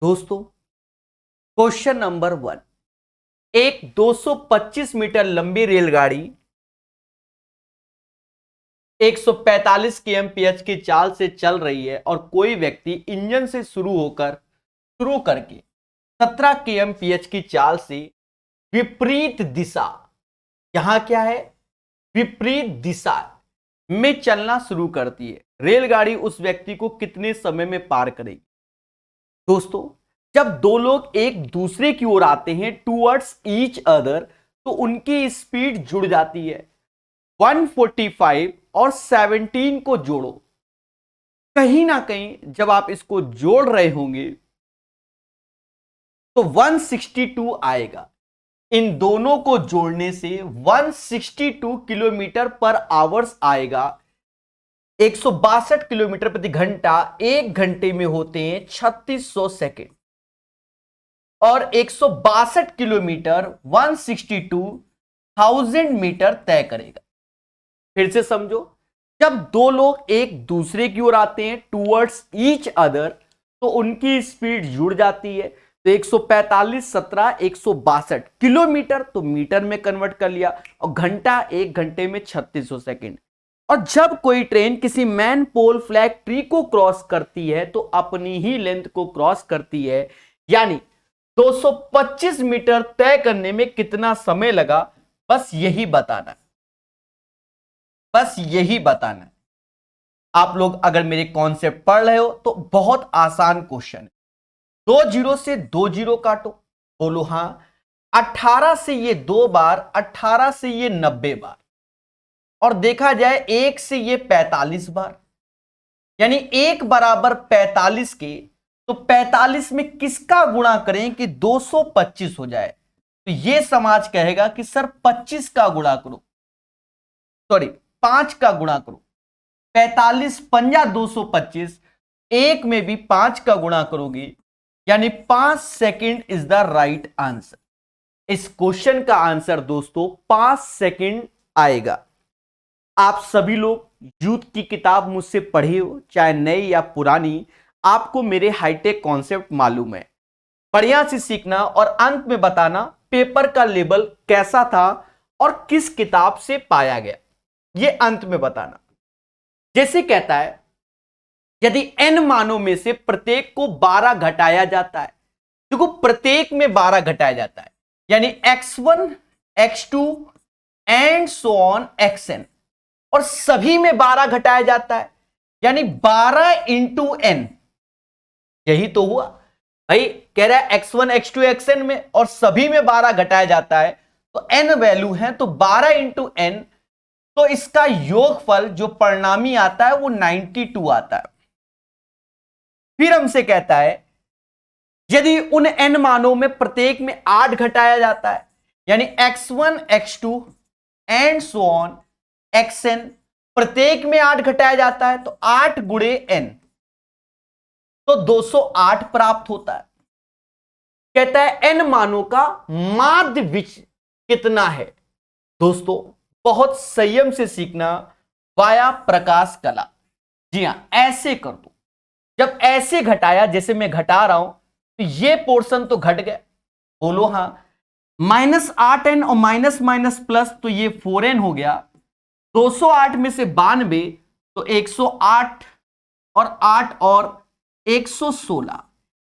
दोस्तों, question number 1। एक 225 metre लंबी रेलगाड़ी 145 kmph की चाल से चल रही है और कोई व्यक्ति इंजन से शुरू करके 17 kmph की चाल से विपरीत दिशा, यहां क्या है, विपरीत दिशा में चलना शुरू करती है। रेलगाड़ी उस व्यक्ति को कितने समय में पार करेगी? दोस्तों, जब दो लोग एक दूसरे की ओर आते हैं टूवर्ड्स ईच अदर, तो उनकी स्पीड जुड़ जाती है। 145 और 17 को जोड़ो। कहीं ना कहीं जब आप इसको जोड़ रहे होंगे तो 162 आएगा। इन दोनों को जोड़ने से 162 किलोमीटर पर आवर्स आएगा। 162 किलोमीटर प्रति घंटा एक घंटे में होते हैं 3600 सेकेंड, और 162 किलोमीटर 162,000 मीटर तय करेगा। फिर से समझो, जब दो लोग एक दूसरे की ओर आते हैं टूवर्ड्स ईच अदर, तो उनकी स्पीड जुड़ जाती है। तो 145 17 162 किलोमीटर तो मीटर में कन्वर्ट कर लिया, और घंटा एक घंटे में 3600 सेकेंड। और जब कोई ट्रेन किसी मैन पोल फ्लैग ट्री को क्रॉस करती है तो अपनी ही लेंथ को क्रॉस करती है, यानी 225 मीटर तय करने में कितना समय लगा, बस यही बताना, बस यही बताना। आप लोग अगर मेरे कॉन्सेप्ट पढ़ रहे हो तो बहुत आसान क्वेश्चन है। 2 जीरो से 2 जीरो काटो, बोलो हां। 18 से ये 2 बार, 18 से ये 90 बार, और देखा जाए 1 से ये 45 बार, यानी 1 बराबर 45 के, तो 45 में किसका गुणा करें कि 225 हो जाए? तो ये समाज कहेगा कि सर 25 का गुणा करो, सॉरी 5 का गुणा करो। 45 पंजा 225, एक में भी 5 का गुणा करोगे, यानी 5 second is the right answer. इस क्वेश्चन का आंसर दोस्तों 5 सेकेंड आएगा। आप सभी लोग यूथ की किताब मुझसे पढ़े हो, चाहे नई या पुरानी, आपको मेरे हाईटेक कॉन्सेप्ट मालूम है। बढ़िया से सीखना और अंत में बताना पेपर का लेवल कैसा था और किस किताब से पाया गया, यह अंत में बताना। जैसे कहता है, यदि n मानों में से प्रत्येक को 12 घटाया जाता है, देखो प्रत्येक में 12 घटाया जाता है, यानी x1 x2 and so on xn, और सभी में 12 घटाया जाता है, यानी 12 इंटू n। यही तो हुआ भाई, कह रहा है x1 x2 xn में और सभी में 12 घटाया जाता है, तो n वैल्यू है, तो 12 इंटू n, तो इसका योगफल जो परिणामी आता है वो 92 आता है। फिर हमसे कहता है, यदि उन n मानों में प्रत्येक में 8 घटाया जाता है, यानी x1 x2 and so on xn, प्रत्येक में 8 घटाया जाता है, तो 8 गुणे n, तो 208 प्राप्त होता है। कहता है n मानों का माध्य विचलन कितना है? दोस्तों, बहुत संयम से सीखना वाया प्रकाश कला। जी हां, ऐसे कर दो। जब ऐसे घटाया, जैसे मैं घटा रहा हूं, तो ये पोर्शन तो घट गया, बोलो हां। -8n और माइनस माइनस प्लस, तो ये 4n हो गया। 208 में से 92, तो 108 और 8 और 116,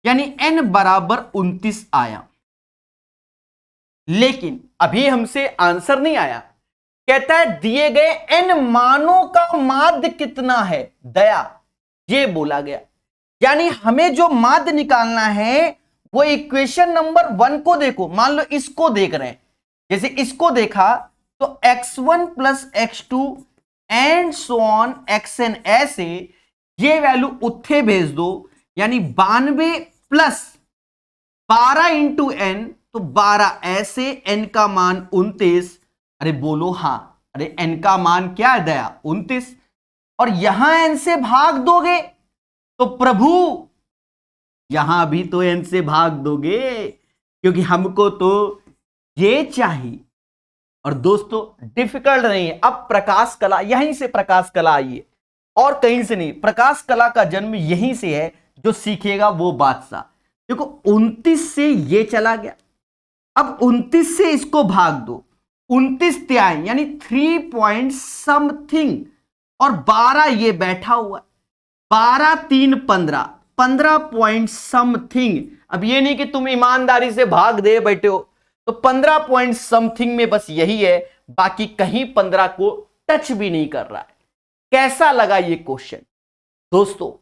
यानी n बराबर 29 आया। लेकिन अभी हमसे आंसर नहीं आया। कहता है दिए गए n मानों का माध्य कितना है? दया, ये बोला गया। यानी हमें जो माध्य निकालना है वो इक्वेशन नंबर 1 को देखो। मान लो इसको देख रहे हैं, जैसे इसको देखा तो x1 plus x2 and so on xn, ऐसे ये वैल्यू उत्थे भेज दो, यानी 92 प्लस 12 इंटू n, तो 12 ऐसे, n का मान 29। अरे बोलो हां, अरे n का मान क्या है दया? 29। और यहां n से भाग दोगे तो प्रभु यहां भी तो n से भाग दोगे, क्योंकि हमको तो ये चाहिए। और दोस्तों डिफिकल्ट नहीं है। अब प्रकाश कला, यहीं से प्रकाश कला आई है और कहीं से नहीं। प्रकाश कला का जन्म यहीं से है, जो सीखेगा वो बादशाह। देखो 29 से ये चला गया, अब 29 से इसको भाग दो, 29 त्याई यानी 3 पॉइंट समथिंग, और 12 ये बैठा हुआ है, 12 3 15, 15 पॉइंट समथिंग। अब ये नहीं कि तुम ईमानदारी से भाग दे बैठे हो, तो 15 पॉइंट समथिंग में बस यही है, बाकी कहीं 15 को टच भी नहीं कर रहा है। कैसा लगा ये क्वेश्चन दोस्तों?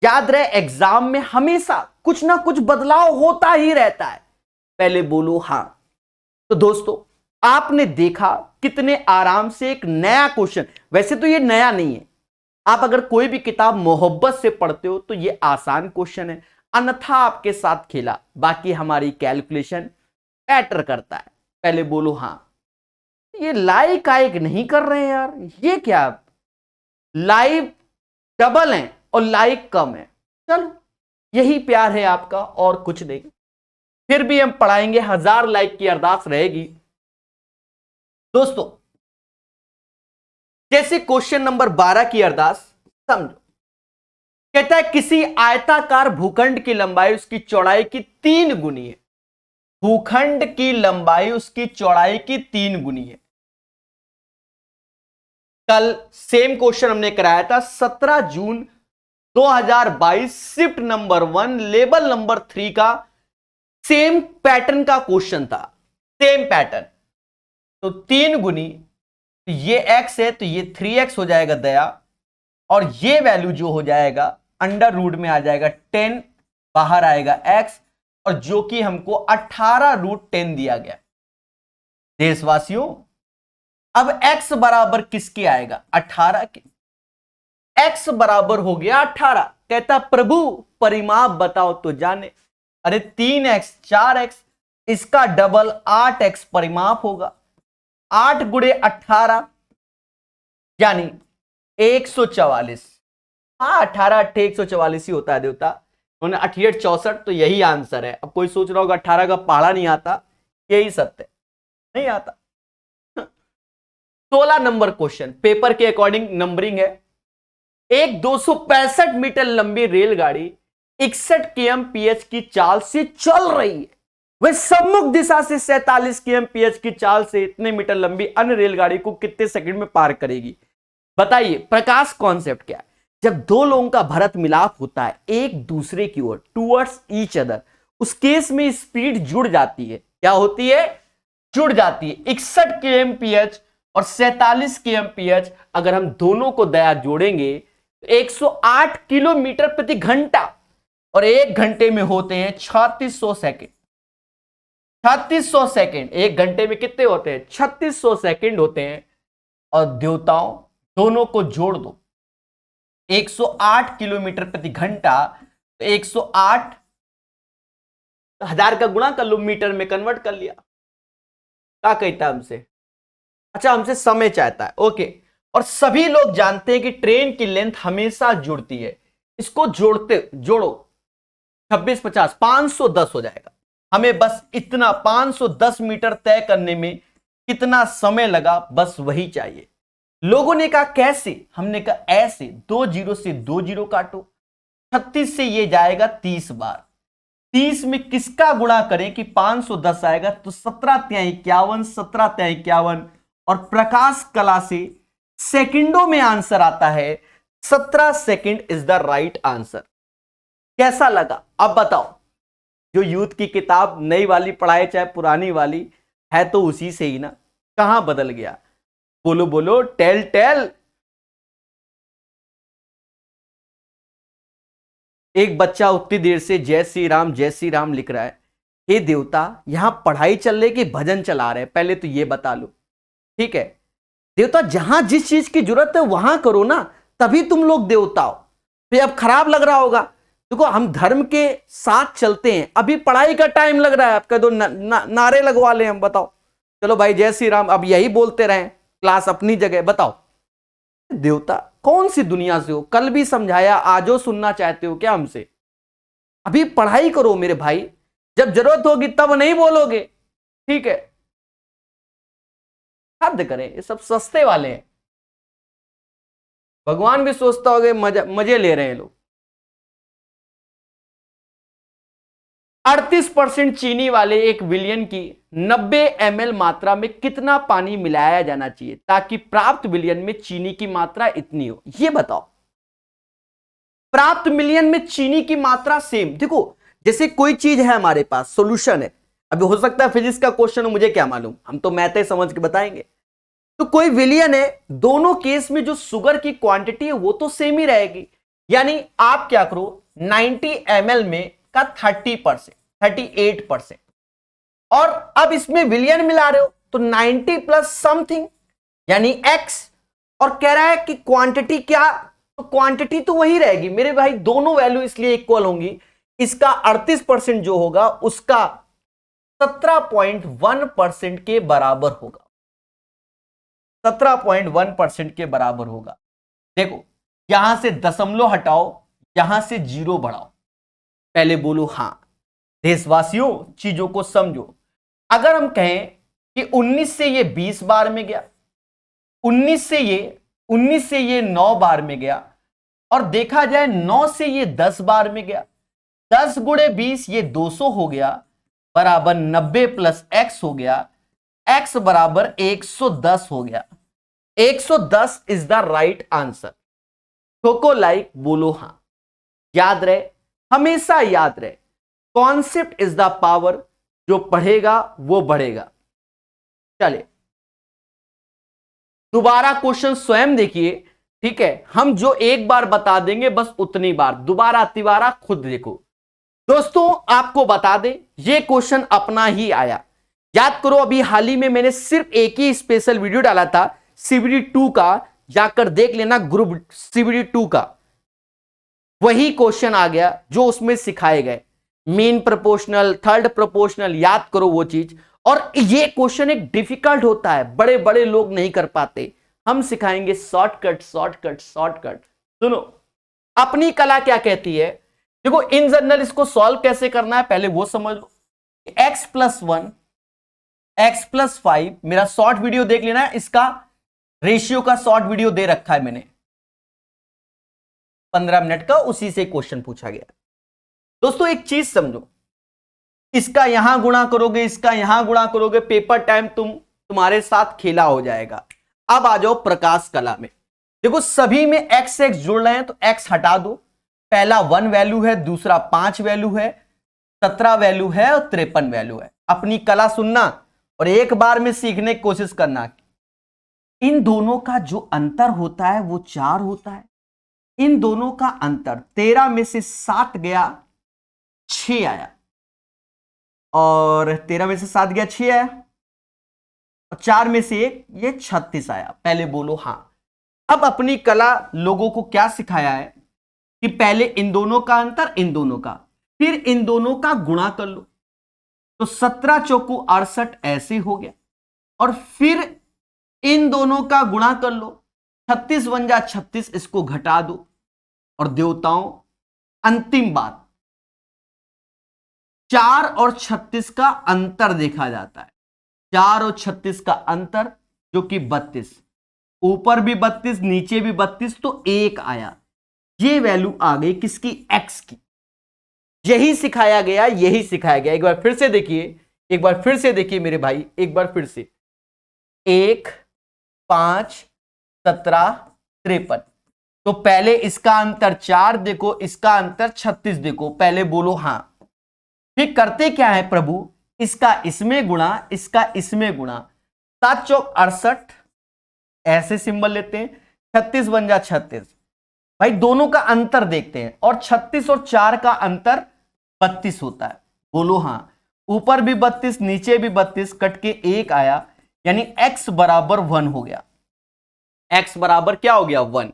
याद रहे एग्जाम में हमेशा कुछ ना कुछ बदलाव होता ही रहता है, पहले बोलो हां। तो दोस्तों आपने देखा कितने आराम से एक नया क्वेश्चन, वैसे तो ये नया नहीं है, आप अगर कोई भी किताब मोहब्बत से पढ़ते हो तो ये आसान क्वेश्चन है, अन्यथा आपके साथ खेला, बाकी हमारी कैलकुलेशन मैटर करता है। पहले बोलो हां। ये लाइक आइक नहीं कर रहे हैं यार, ये क्या, लाइव डबल है और लाइक कम है, चलो यही प्यार है आपका और कुछ नहीं। फिर भी हम पढ़ाएंगे, 1000 लाइक की अरदास रहेगी दोस्तों। जैसे क्वेश्चन नंबर 12 की अरदास समझो, कहता है किसी आयताकार भूखंड की लंबाई उसकी चौड़ाई की 3 गुनी है, भूखंड की लंबाई उसकी चौड़ाई की 3 गुनी है। कल सेम क्वेश्चन हमने कराया था 17 जून 2022, शिफ्ट नंबर 1 लेवल नंबर 3 का सेम पैटर्न का क्वेश्चन था, सेम पैटर्न। तो 3 गुनी, तो ये x है तो ये 3x हो जाएगा दया, और ये वैल्यू जो हो जाएगा अंडर रूट में आ जाएगा 10, बाहर आएगा x, और जो कि हमको 18√10 दिया गया। देशवासियों अब x बराबर किसके आएगा? 18 के। x बराबर हो गया 18। कहता प्रभु परिमाप बताओ तो जाने। अरे 3x 4x, इसका डबल 8x परिमाप होगा। 8 गुणे 18 यानी 144। हाँ 18 8 144 ही होता है देवता, उन्हें 88 64, तो यही आंसर है। अब कोई सोच रहा होगा 18 का पहाड़ा नहीं आता, यही सत्य है, नहीं आता। 16 नंबर क्वेश्चन पेपर के अकॉर्डिंग नंबरिंग है। एक 265 मीटर लंबी रेलगाड़ी 61 kmph की चाल से चल रही है, वह सम्मुख दिशा से 47 kmph की चाल से इतने मीटर लंबी अन्य रेलगाड़ी को कितने सेकंड में पार करेगी? बताइए प्रकाश कॉन्सेप्ट क्या है? जब दो लोगों का भरत मिलाप होता है एक दूसरे की ओर, टूवर्ड्स ईच अदर, उस केस में स्पीड जुड़ जाती है। क्या होती है? जुड़ जाती है। 61 kmph और 47 kmph अगर हम दोनों को दया जोड़ेंगे तो 108 किलोमीटर प्रति घंटा, और 1 घंटे में होते हैं 3600 सेकेंड। 3600 सेकेंड 1 घंटे में कितने होते हैं? 3600 सेकेंड होते हैं। और देवताओं दोनों को जोड़ दो, 108 किलोमीटर प्रति घंटा, तो 108 1000 का गुणा कर लो, मीटर में कन्वर्ट कर लिया। क्या कहता है हमसे? अच्छा हमसे समय चाहता है, ओके। और सभी लोग जानते हैं कि ट्रेन की लेंथ हमेशा जुड़ती है। इसको जोड़ो 26 50 510 हो जाएगा। हमें बस इतना 510 मीटर तय करने में कितना समय लगा, बस वही चाहिए। लोगों ने कहा कैसे? हमने कहा ऐसे, 2 जीरो से 2 जीरो काटो, 36 से ये जाएगा 30 बार, 30 में किसका गुणा करें कि 510 आएगा? तो 17 त्याई 51, 17 त्याई 51, और प्रकाश कला से सेकंडों में आंसर आता है। 17 second is the right answer. कैसा लगा अब बताओ? जो यूथ की किताब नई वाली पढ़ाए चाहे पुरानी वाली, है तो उसी से ही ना, कहां बदल गया? बोलो बोलो, टेल टेल। एक बच्चा उतनी देर से जय श्री राम लिख रहा है। हे देवता यहां पढ़ाई चल रही कि भजन चला रहे? पहले तो ये बता लो, ठीक है? देवता जहां जिस चीज की जरूरत है वहां करो ना, तभी तुम लोग देवता हो। फिर अब खराब लग रहा होगा, देखो हम धर्म के साथ चलते हैं, अभी पढ़ाई का टाइम लग रहा है, आप कह दो नारे लगवा ले, हम बताओ। चलो भाई जय श्री राम, अब यही बोलते रहें, क्लास अपनी जगह। बताओ देवता कौन सी दुनिया से हो? कल भी समझाया, आजो सुनना चाहते हो क्या हमसे? अभी पढ़ाई करो मेरे भाई, जब जरूरत होगी तब नहीं बोलोगे, ठीक है? हद करें, ये सब सस्ते वाले हैं। भगवान भी सोचता होगा मजे ले रहे हैं लोग। 38% चीनी वाले एक विलियन की 90 ml मात्रा में कितना पानी मिलाया जाना चाहिए ताकि प्राप्त विलियन में चीनी की मात्रा इतनी हो? ये बताओ। प्राप्त मिलियन में चीनी की मात्रा सेम। देखो जैसे कोई चीज है हमारे पास, सॉल्यूशन है, अभी हो सकता है फिजिक्स का क्वेश्चन हो, मुझे क्या मालूम, हम तो मैथ समझ के बताएंगे। तो कोई विलियन है, दोनों केस में जो शुगर की क्वांटिटी है वो तो सेम ही रहेगी। यानी आप क्या करो, 90 ml में का 30%, 38%, और अब इसमें विलियन मिला रहे हो तो 90 प्लस समथिंग यानी x, और कह रहा है कि क्वांटिटी क्या, तो क्वांटिटी तो वही रहेगी मेरे भाई, दोनों वैल्यू इसलिए इक्वल होंगी। इसका 38% जो होगा उसका 17.1% के बराबर होगा, 17.1% के बराबर होगा। देखो यहां से दशमलव हटाओ, यहां से जीरो बढ़ाओ, पहले बोलो हां। देशवासियों चीजों को समझो। अगर हम कहें कि 19 से ये 20 बार में गया, 19 से ये 9 बार में गया, और देखा जाए 9 से ये 10 बार में गया, 10 गुणे 20 ये 200 हो गया, बराबर 90 प्लस x हो गया, x बराबर 110 हो गया। 110 इज द राइट आंसर। ठोको लाइक, बोलो हां। याद रहे, हमेशा याद रहे, कॉन्सेप्ट इज द पावर, जो पढ़ेगा वो बढ़ेगा। चले दोबारा क्वेश्चन स्वयं देखिए, ठीक है, हम जो एक बार बता देंगे बस उतनी बार, दोबारा तिबारा खुद देखो। दोस्तों आपको बता दें ये क्वेश्चन अपना ही आया, याद करो अभी हाल ही में मैंने सिर्फ एक ही स्पेशल वीडियो डाला था सीबीडी 2 का, जाकर देख लेना ग्रुप सीबीडी 2 का, वही क्वेश्चन आ गया जो उसमें सिखाए गए, मीन प्रोपोर्शनल, थर्ड प्रोपोर्शनल, याद करो वो चीज। और ये क्वेश्चन एक डिफिकल्ट होता है, बड़े बड़े लोग नहीं कर पाते, हम सिखाएंगे शॉर्टकट शॉर्टकट शॉर्टकट। सुनो अपनी कला क्या कहती है, देखो इन जनरल इसको सॉल्व कैसे करना है पहले वो समझ लो। x+1 x+5, मेरा शॉर्ट वीडियो देख लेना है, इसका रेशियो का शॉर्ट वीडियो दे रखा है मैंने 15 मिनट का, उसी से क्वेश्चन पूछा गया। दोस्तों एक चीज समझो, इसका यहां गुणा करोगे, इसका यहां गुणा करोगे, पेपर टाइम तुम्हारे साथ खेला हो जाएगा। अब आ जाओ प्रकाश कला में, देखो सभी में x x जुड़ रहे हैं तो x हटा दो, पहला 1 वैल्यू है, दूसरा 5 वैल्यू है, 17 वैल्यू है और 53 वैल्यू है। अपनी कला सुनना और एक बार में सीखने की कोशिश करना। इन दोनों का जो अंतर होता है वो 4 होता है, इन दोनों का अंतर 13 में से 7 गया 6 आया, और 13 में से 7 गया 6 आया, और 4 में से 1 ये 36 आया। पहले बोलो हां। अब अपनी कला लोगों को क्या सिखाया है कि पहले इन दोनों का अंतर, इन दोनों का, फिर इन दोनों का गुणा कर लो, तो 17 चौकू 68 ऐसे हो गया, और फिर इन दोनों का गुणा कर लो, 36 बन जा 36, इसको घटा दो, और देवताओं अंतिम बात 4 और 36 का अंतर देखा जाता है, 4 और 36 का अंतर जो कि 32, ऊपर भी 32 नीचे भी 32, तो 1 आया। ये वैल्यू आ गई किसकी, x की। यही सिखाया गया, यही सिखाया गया। एक बार फिर से देखिए, एक बार फिर से देखिए मेरे भाई, एक बार फिर से, 1 5 17 53, तो पहले इसका अंतर 4 देखो, इसका अंतर 36 देखो, पहले बोलो हां। फिर करते क्या है प्रभु, इसका इसमें गुणा, इसका इसमें गुणा, 7 चौक 68 ऐसे सिंबल लेते हैं, 36 बन जा 36। भाई दोनों का अंतर देखते हैं, और 36 और 4 का अंतर 32 होता है, बोलो हां। ऊपर भी 32 नीचे भी 32, कट के 1 आया, यानी x बराबर 1 हो गया। x बराबर क्या हो गया, 1।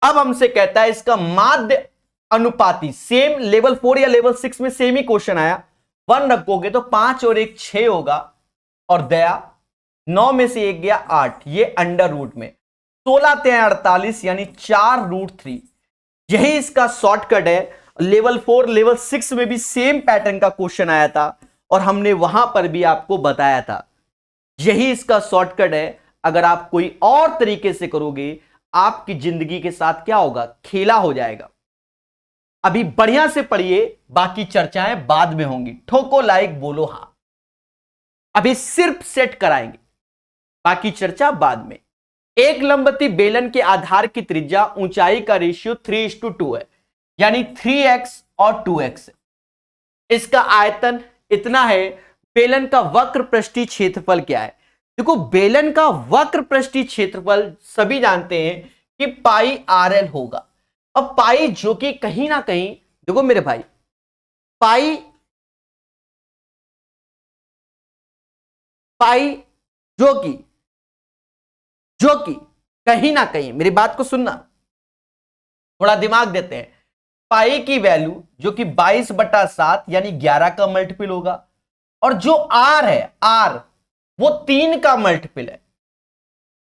अब हमसे कहता है इसका माध्य अनुपाती, सेम लेवल 4 या लेवल 6 में सेम ही क्वेश्चन आया, 1 रखोगे तो 5 और 1 6 होगा, और दया 9 में से 1 गया 8, ये अंडर रूट में 16 3 48 यानी 4√3। यही इसका शॉर्टकट है। लेवल 4 लेवल 6 में भी सेम पैटर्न का क्वेश्चन आया था, और हमने वहां पर भी आपको बताया था, यही इसका शॉर्टकट है। अगर आप कोई और तरीके से करोगे आपकी जिंदगी के साथ क्या होगा, खेला हो जाएगा। अभी बढ़िया से पढ़िए, बाकी चर्चाएं बाद में होंगी। ठोको लाइक, बोलो हां। अभी सिर्फ सेट कराएंगे, बाकी चर्चा बाद में। एक लंबवती बेलन के आधार की त्रिज्या ऊंचाई का रेशियो 3:2 है, यानी 3x और 2x है। इसका आयतन इतना है। बेलन का वक्र पृष्ठीय क्षेत्रफल क्या है? देखो, बेलन का वक्र पृष्ठीय क्षेत्रफल सभी जानते हैं कि पाई RL होगा। अब पाई जो कि कहीं ना कहीं, देखो मेरे भाई, पाई जो कि कहीं ना कहीं, मेरी बात को सुनना, थोड़ा दिमाग देते हैं। पाई की वैल्यू जो कि 22/7 यानी 11 का मल्टीपल होगा, और जो R है, R वो 3 का मल्टीपल है।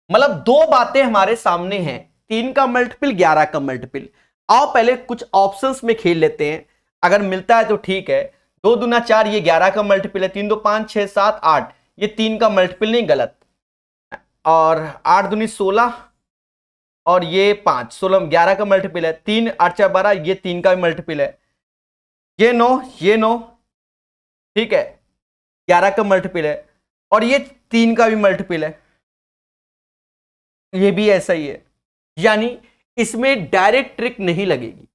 मतलब दो बातें हमारे सामने हैं, 3 का मल्टीपल, 11 का मल्टीपल। आओ पहले कुछ ऑप्शंस में खेल लेते हैं, अगर मिलता है तो ठीक है। 2 दूना 4, ये 11 का मल्टीपल है। 3 2 5 6 7 8, ये 3 का मल्टीपल नहीं, गलत। और 8 दूनी 16, और ये 5, 16 11 का मल्टीपल है। 3 8 4 12, ये 3 का भी मल्टीपल है। ये 9, ठीक है, 11 का मल्टीपल है, और ये 3 का भी मल्टीपल है, ये भी ऐसा ही है। यानी इसमें डायरेक्ट ट्रिक नहीं लगेगी,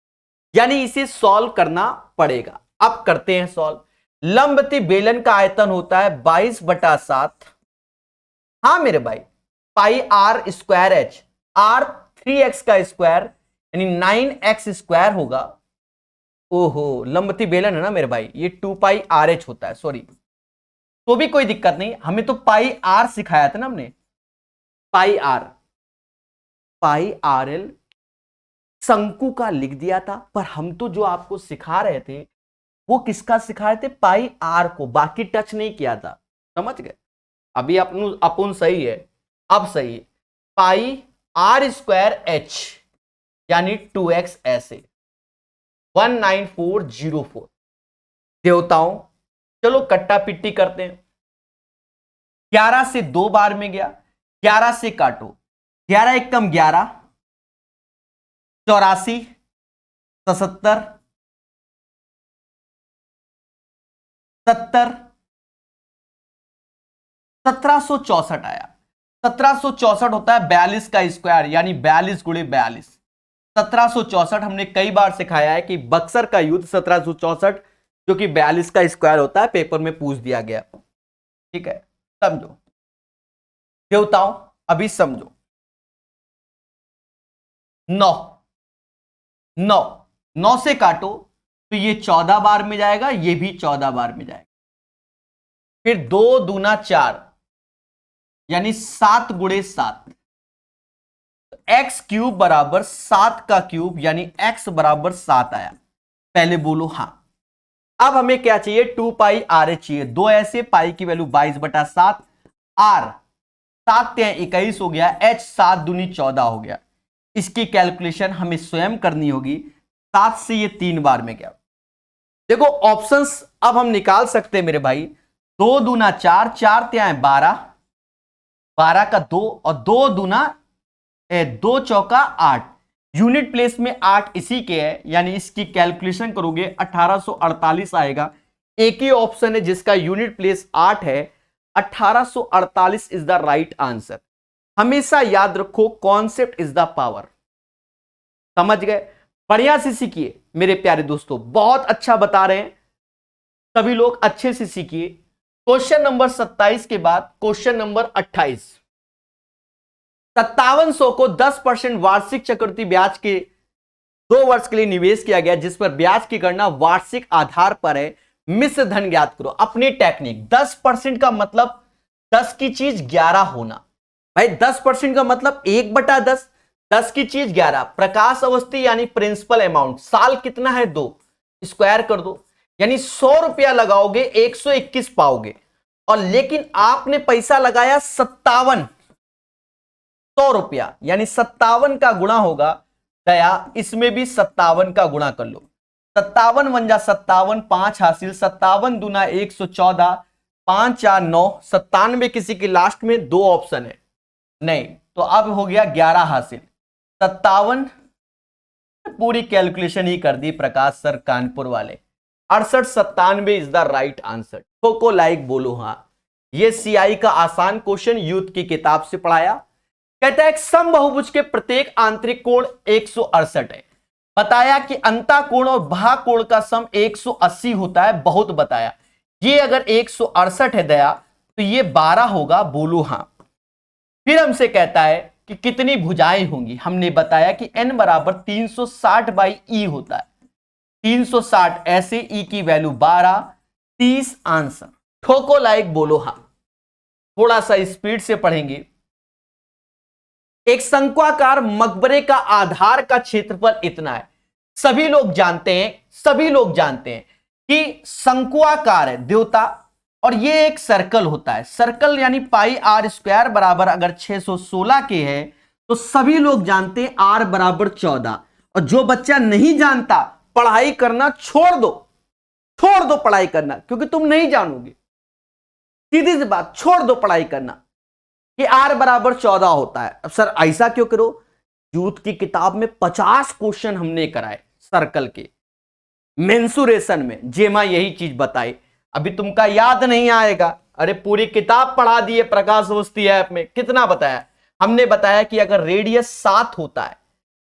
यानी इसे सॉल्व करना पड़ेगा। अब करते हैं सॉल्व। लंबवती बेलन का आयतन होता है 22/7, हाँ मेरे भाई, पाई R²H, R 3x का स्क्वायर यानी 9x² होगा। ओहो, लंबवती बेलन है ना मेरे भाई, ये 2 πRH होता है, सॉरी। तो भी कोई दिक्कत नहीं, हमें तो पाई R सिखाया था ना हमने, पाई RL शंकु का लिख दिया था। पर हम तो जो आपको सिखा रहे थे वो किसका सिखा रहे थे? पाई R को, बाकी टच नहीं किया था। समझ गए? अभी अपन सही है, अब सही है। पाई R²H यानी 2x ऐसे 19404। देवताओं, चलो कट्टा पिट्टी करते हैं। 11 से 2 बार में गया, 11 से काटो, 11 एकम 11, 84, 77, 70, 1764 आया। 1764 होता है 42 का स्क्वायर, यानी 42 गुणे 42। 1764 हमने कई बार सिखाया है कि बक्सर का युद्ध 1764 जो कि 42 का स्क्वायर होता है, पेपर में पूछ दिया गया। ठीक है, समझो देवताओं, अभी समझो। 9 से काटो तो ये 14 बार में जाएगा, ये भी 14 बार में जाएगा। फिर 2 दूना 4 यानी 7 गुणे 7, x³ बराबर 7 का क्यूब यानी x बराबर 7 आया। पहले बोलो हां। अब हमें क्या चाहिए? 2 πRH चाहिए। दो ऐसे, पाई की वैल्यू 22/7, R 7 21 हो गया, H 7 दूनी 14 हो गया। इसकी कैलकुलेशन हमें स्वयं करनी होगी। 7 से ये 3 बार में गया। देखो ऑप्शंस अब हम निकाल सकते हैं मेरे भाई। 2 दूना 4, 4 12, 12 का 2, और 2 दूना 2 चौका 8। यूनिट प्लेस में 8 इसी के है, यानी इसकी कैलकुलेशन करोगे 1848 आएगा। एक ही ऑप्शन है जिसका यूनिट प्लेस 8 है, 1848 इज द राइट आंसर। हमेशा याद रखो, कॉन्सेप्ट इज द पावर। समझ गए? बढ़िया से सीखिए मेरे प्यारे दोस्तों, बहुत अच्छा बता रहे हैं सभी लोग, अच्छे से सीखिए। क्वेश्चन नंबर 27 के बाद क्वेश्चन नंबर 28। 5700 को 10% वार्षिक चक्रवृद्धि ब्याज के 2 वर्ष के लिए निवेश किया गया, जिस पर ब्याज की गणना वार्षिक आधार पर है। मिश्र धन ज्ञात करो। अपनी टेक्निक। 10% का मतलब 10 की चीज 11 होना। भाई 10% का मतलब 1/10, 10 की चीज 11। प्रकाश अवस्थी यानी प्रिंसिपल अमाउंट, साल कितना है 2, स्क्वायर कर दो, यानी 100 रुपया लगाओगे 121 पाओगे। और लेकिन आपने पैसा लगाया 57, 100 रुपया, यानी 57 का गुणा होगा। दया, इसमें भी 57 का गुणा कर लो। 57 × 57, 5 हासिल, 57 दूना 114, 5 4 9, 97 किसी की लास्ट में 2 ऑप्शन है नहीं, तो अब हो गया 11 हासिल। 57 पूरी कैलकुलेशन ही कर दी प्रकाश सर कानपुर वाले। 6897 इज द राइट आंसर। ठोको लाइक बोलो हाँ। ये सीआई का आसान क्वेश्चन यूथ की किताब से पढ़ाया। कहता है एक समबाहुभुज के प्रत्येक आंतरिक कोण 168 है। बताया कि अंतःकोण और बाह्यकोण का सम 180 होता है, बहुत बताया। ये अगर 168 है दया तो ये 12 होगा, बोलो हाँ। फिर हमसे कहता है कि कितनी भुजाएं होंगी। हमने बताया कि n बराबर 360 बाई ई होता है। 360 ऐसे ई की वैल्यू 12, 30 आंसर। ठोको लाइक बोलो हाँ। थोड़ा सा स्पीड से पढ़ेंगे। एक शंक्वाकार मकबरे का आधार का क्षेत्रफल इतना है। सभी लोग जानते हैं कि शंक्वाकार है देवता, और ये एक सर्कल होता है। सर्कल यानी पाई आर स्क्वायर बराबर अगर 616 के है तो सभी लोग जानते हैं आर बराबर 14। और जो बच्चा नहीं जानता पढ़ाई करना छोड़ दो पढ़ाई करना, क्योंकि तुम नहीं जानोगे। सीधी सी बात, छोड़ दो पढ़ाई करना कि आर बराबर 14 होता है। अब सर ऐसा क्यों करो? यूथ की किताब में 50 क्वेश्चन हमने कराए सर्कल के मेंसुरेशन में, जेमा यही चीज बताई। अभी तुमका याद नहीं आएगा। अरे पूरी किताब पढ़ा दिए प्रकाश अवस्थी ऐप में। कितना बताया? हमने बताया कि अगर रेडियस 7 होता है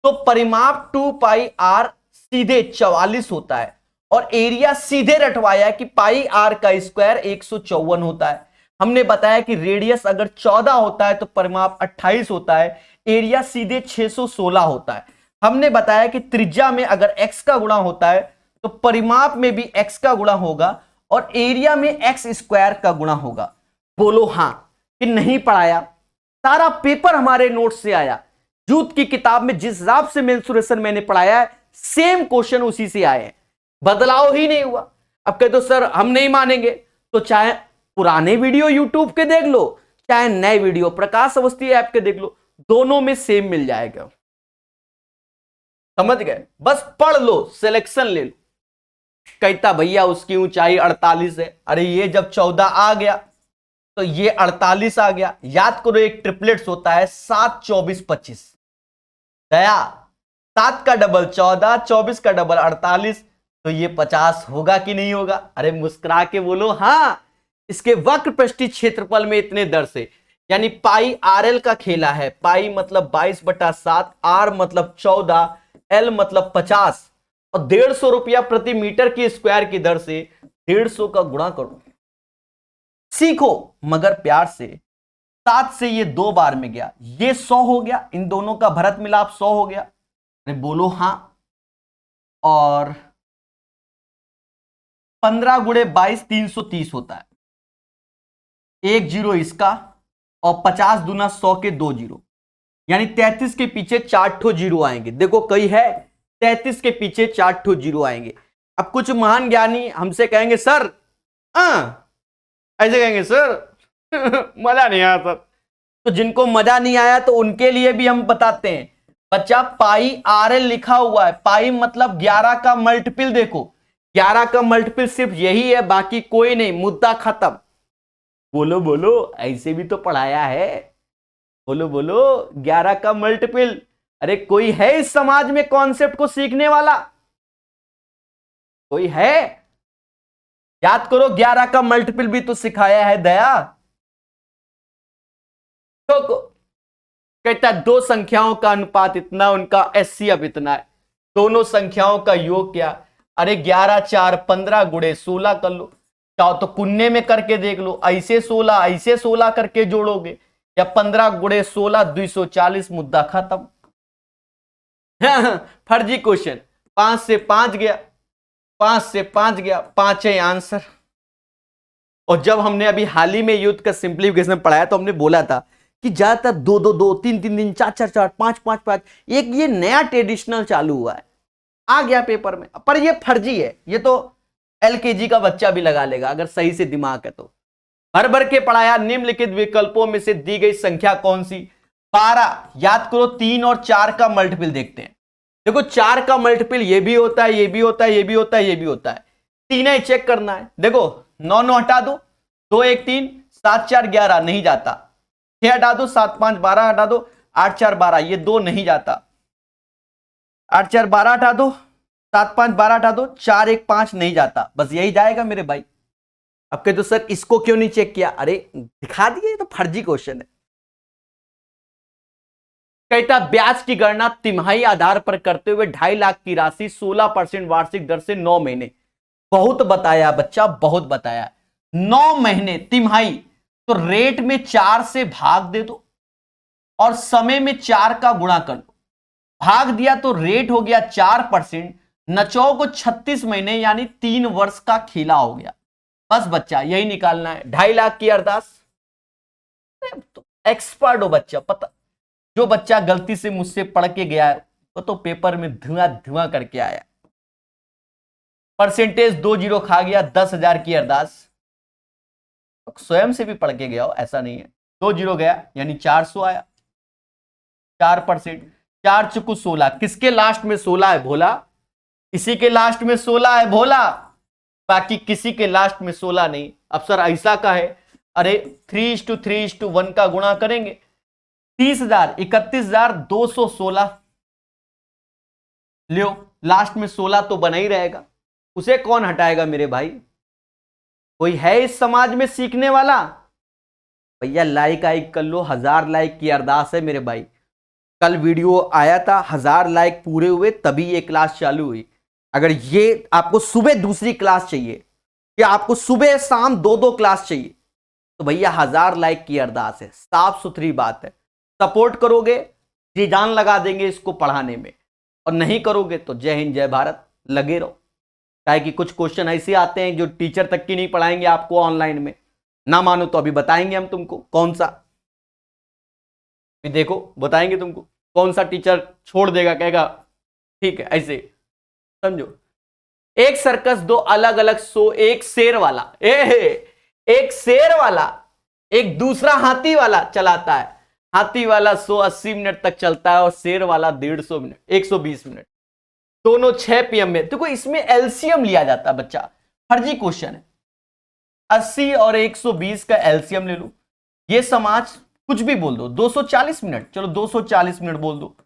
तो परिमाप 2 पाई आर सीधे 44 होता है, और एरिया सीधे रटवाया कि पाई आर का स्क्वायर 154 होता है। हमने बताया कि रेडियस अगर 14 होता है तो परिमाप 28 होता है, एरिया सीधे 616 होता है। हमने बताया कि त्रिज्या में अगर x का गुणा होता है तो परिमाप में भी x का गुणा होगा, और एरिया में x स्क्वायर का गुणा होगा। बोलो हाँ कि नहीं पढ़ाया? सारा पेपर हमारे नोट से आया। यूथ की किताब में जिस हिसाब से मेंसुरेशन मैंने पढ़ाया है, सेम क्वेश्चन उसी से आए हैं, बदलाव ही नहीं हुआ। अब कहते हो सर हम नहीं मानेंगे, तो चाहे पुराने वीडियो यूट्यूब के देख लो, चाहे नए वीडियो प्रकाश अवस्थी ऐप के देख लो, दोनों में सेम मिल जाएगा। समझ गए? बस पढ़ लो, सिलेक्शन ले लो। कहता भैया उसकी ऊंचाई 48 है। अरे ये जब 14 आ गया तो ये 48 आ गया। याद करो एक ट्रिपलेट्स होता है 7, 24, 25। दया 7 का डबल 14, 24 का डबल 48, तो ये 50 होगा कि नहीं होगा? अरे मुस्कुरा के बोलो हाँ। इसके वक्र पृष्ठीय क्षेत्रफल में इतने दर से, यानी पाई आर एल का खेला है। पाई मतलब 22/7, आर मतलब 14, एल मतलब 50, और 150 रुपया प्रति मीटर की स्क्वायर की दर से 150 का गुणा करो। सीखो मगर प्यार से। 7 से ये 2 बार में गया, ये 100 हो गया, इन दोनों का भरत मिलाप 100 हो गया। अरे बोलो हाँ। और 15 गुणे 22 330 होता है। 1 जीरो इसका, और 50 दूना 100 के 2 जीरो, यानी 33 के पीछे 4 ठो जीरो आएंगे। देखो कई है 33 के पीछे 4 ठो जीरो आएंगे। अब कुछ महान ज्ञानी हमसे कहेंगे सर ऐसे कहेंगे सर मजा नहीं आया सर। तो जिनको मजा नहीं आया तो उनके लिए भी हम बताते हैं। बच्चा पाई आर एल लिखा हुआ है, पाई मतलब 11 का मल्टीपल। देखो 11 का मल्टीपल सिर्फ यही है, बाकी कोई नहीं, मुद्दा खत्म। बोलो बोलो, ऐसे भी तो पढ़ाया है। बोलो बोलो 11 का मल्टीपल। अरे कोई है इस समाज में कॉन्सेप्ट को सीखने वाला? कोई है? याद करो 11 का मल्टीपल भी तो सिखाया है दया। तो कहता है दो संख्याओं का अनुपात इतना, उनका एचसीएफ इतना है। दोनों संख्याओं का योग क्या? अरे 11 4 15 गुणे 16 कर लो। चाहो तो कुन्ने में करके देख लो, ऐसे 16 ऐसे 16 करके जोड़ोगे, या 15 गुणे 16 240, मुद्दा खत्म। फर्जी क्वेश्चन। 5 से 5 गया, 5 से 5 गया, 5 है आंसर। और जब हमने अभी हाल ही में यूथ का सिंप्लीफिकेशन पढ़ाया तो हमने बोला था कि ज्यादातर 2 2 2 3 3 दिन 4 4 4 5 5 5, एक ये नया ट्रेडिशनल चालू हुआ है, आ गया पेपर में। पर ये फर्जी है, ये तो एलकेजी का बच्चा भी लगा लेगा अगर सही से दिमाग है तो। भर भर के पढ़ाया। निम्नलिखित विकल्पों में से दी गई संख्या कौन सी? 12। याद करो 3 और 4 का मल्टीपल देखते हैं। देखो 4 का मल्टीपल ये भी होता है, ये भी होता है, ये भी होता है, ये भी होता है। तीन ही चेक करना है। देखो 9 9 हटा दो, 2 1 3, 7 4 11 नहीं जाता। 6 हटा दो, 7 5 12 हटा दो, 8 4 12, ये 2 नहीं जाता। 8 4 12 हटा दो, 7 5 12 हटा दो, 4 1 5 नहीं जाता, बस यही जाएगा मेरे भाई। अब कहे तो सर इसको क्यों नहीं चेक किया, अरे दिखा दिए, तो फर्जी क्वेश्चन है। कहता ब्याज की गणना तिमाही आधार पर करते हुए 2.5 लाख की राशि 16% वार्षिक दर से 9 महीने। बहुत बताया बच्चा, बहुत बताया। 9 महीने तिमाही, तो रेट में 4 से भाग दे दो और समय में 4 का गुणा कर दो। भाग दिया तो रेट हो गया 4%, नचौ को 36 महीने यानी 3 वर्ष का खेला हो गया। बस बच्चा यही निकालना है, 2.5 लाख की अरदास। तो एक्सपर्ट हो बच्चा, पता। जो बच्चा गलती से मुझसे पढ़ के गया है वो तो पेपर में धुआं धुआं करके आया। परसेंटेज 2 जीरो खा गया, 10,000 की अरदास। स्वयं से भी पढ़ के गया हो, ऐसा नहीं है। 2 जीरो गया यानी 400 आया, 4%। 4 चुकू 16, किसके लास्ट में 16 है भोला? इसी के लास्ट में 16 है भोला, बाकी किसी के लास्ट में 16 नहीं। अब सर ऐसा का है, अरे 3:3:1 का गुणा करेंगे, 30,000 31,216 लियो, लास्ट में 16 तो बना ही रहेगा, उसे कौन हटाएगा मेरे भाई? कोई है इस समाज में सीखने वाला? भैया लाइक आइक कर लो, 1000 लाइक की अरदास है मेरे भाई। कल वीडियो आया था, 1000 लाइक पूरे हुए तभी ये क्लास चालू हुई। अगर ये आपको सुबह दूसरी क्लास चाहिए या आपको सुबह शाम 2-2 क्लास चाहिए तो भैया 1000 लाइक की अरदास है, साफ सुथरी बात है। सपोर्ट करोगे, जी जान लगा देंगे इसको पढ़ाने में, और नहीं करोगे तो जय हिंद जय भारत, लगे रहो। काहे कि कुछ क्वेश्चन ऐसे आते हैं जो टीचर तक की नहीं पढ़ाएंगे आपको ऑनलाइन में। ना मानो तो अभी बताएंगे हम तुमको कौन सा, देखो बताएंगे तुमको कौन सा टीचर छोड़ देगा, कहेगा ठीक है ऐसे, समझो। एक सर्कस 2 अलग अलग शो, एक शेर वाला एक शेर वाला एक दूसरा हाथी वाला चलाता है। हाथी वाला शो 80 मिनट तक चलता है और शेर वाला 150 मिनट 120 मिनट, दोनों 6 PM में। देखो इसमें एलसीएम लिया जाता है बच्चा, फर्जी क्वेश्चन है। 80 और 120 का एलसीएम ले लो, ये समाज कुछ भी बोल दो, 240 मिनट, चलो 240 मिनट बोल दो,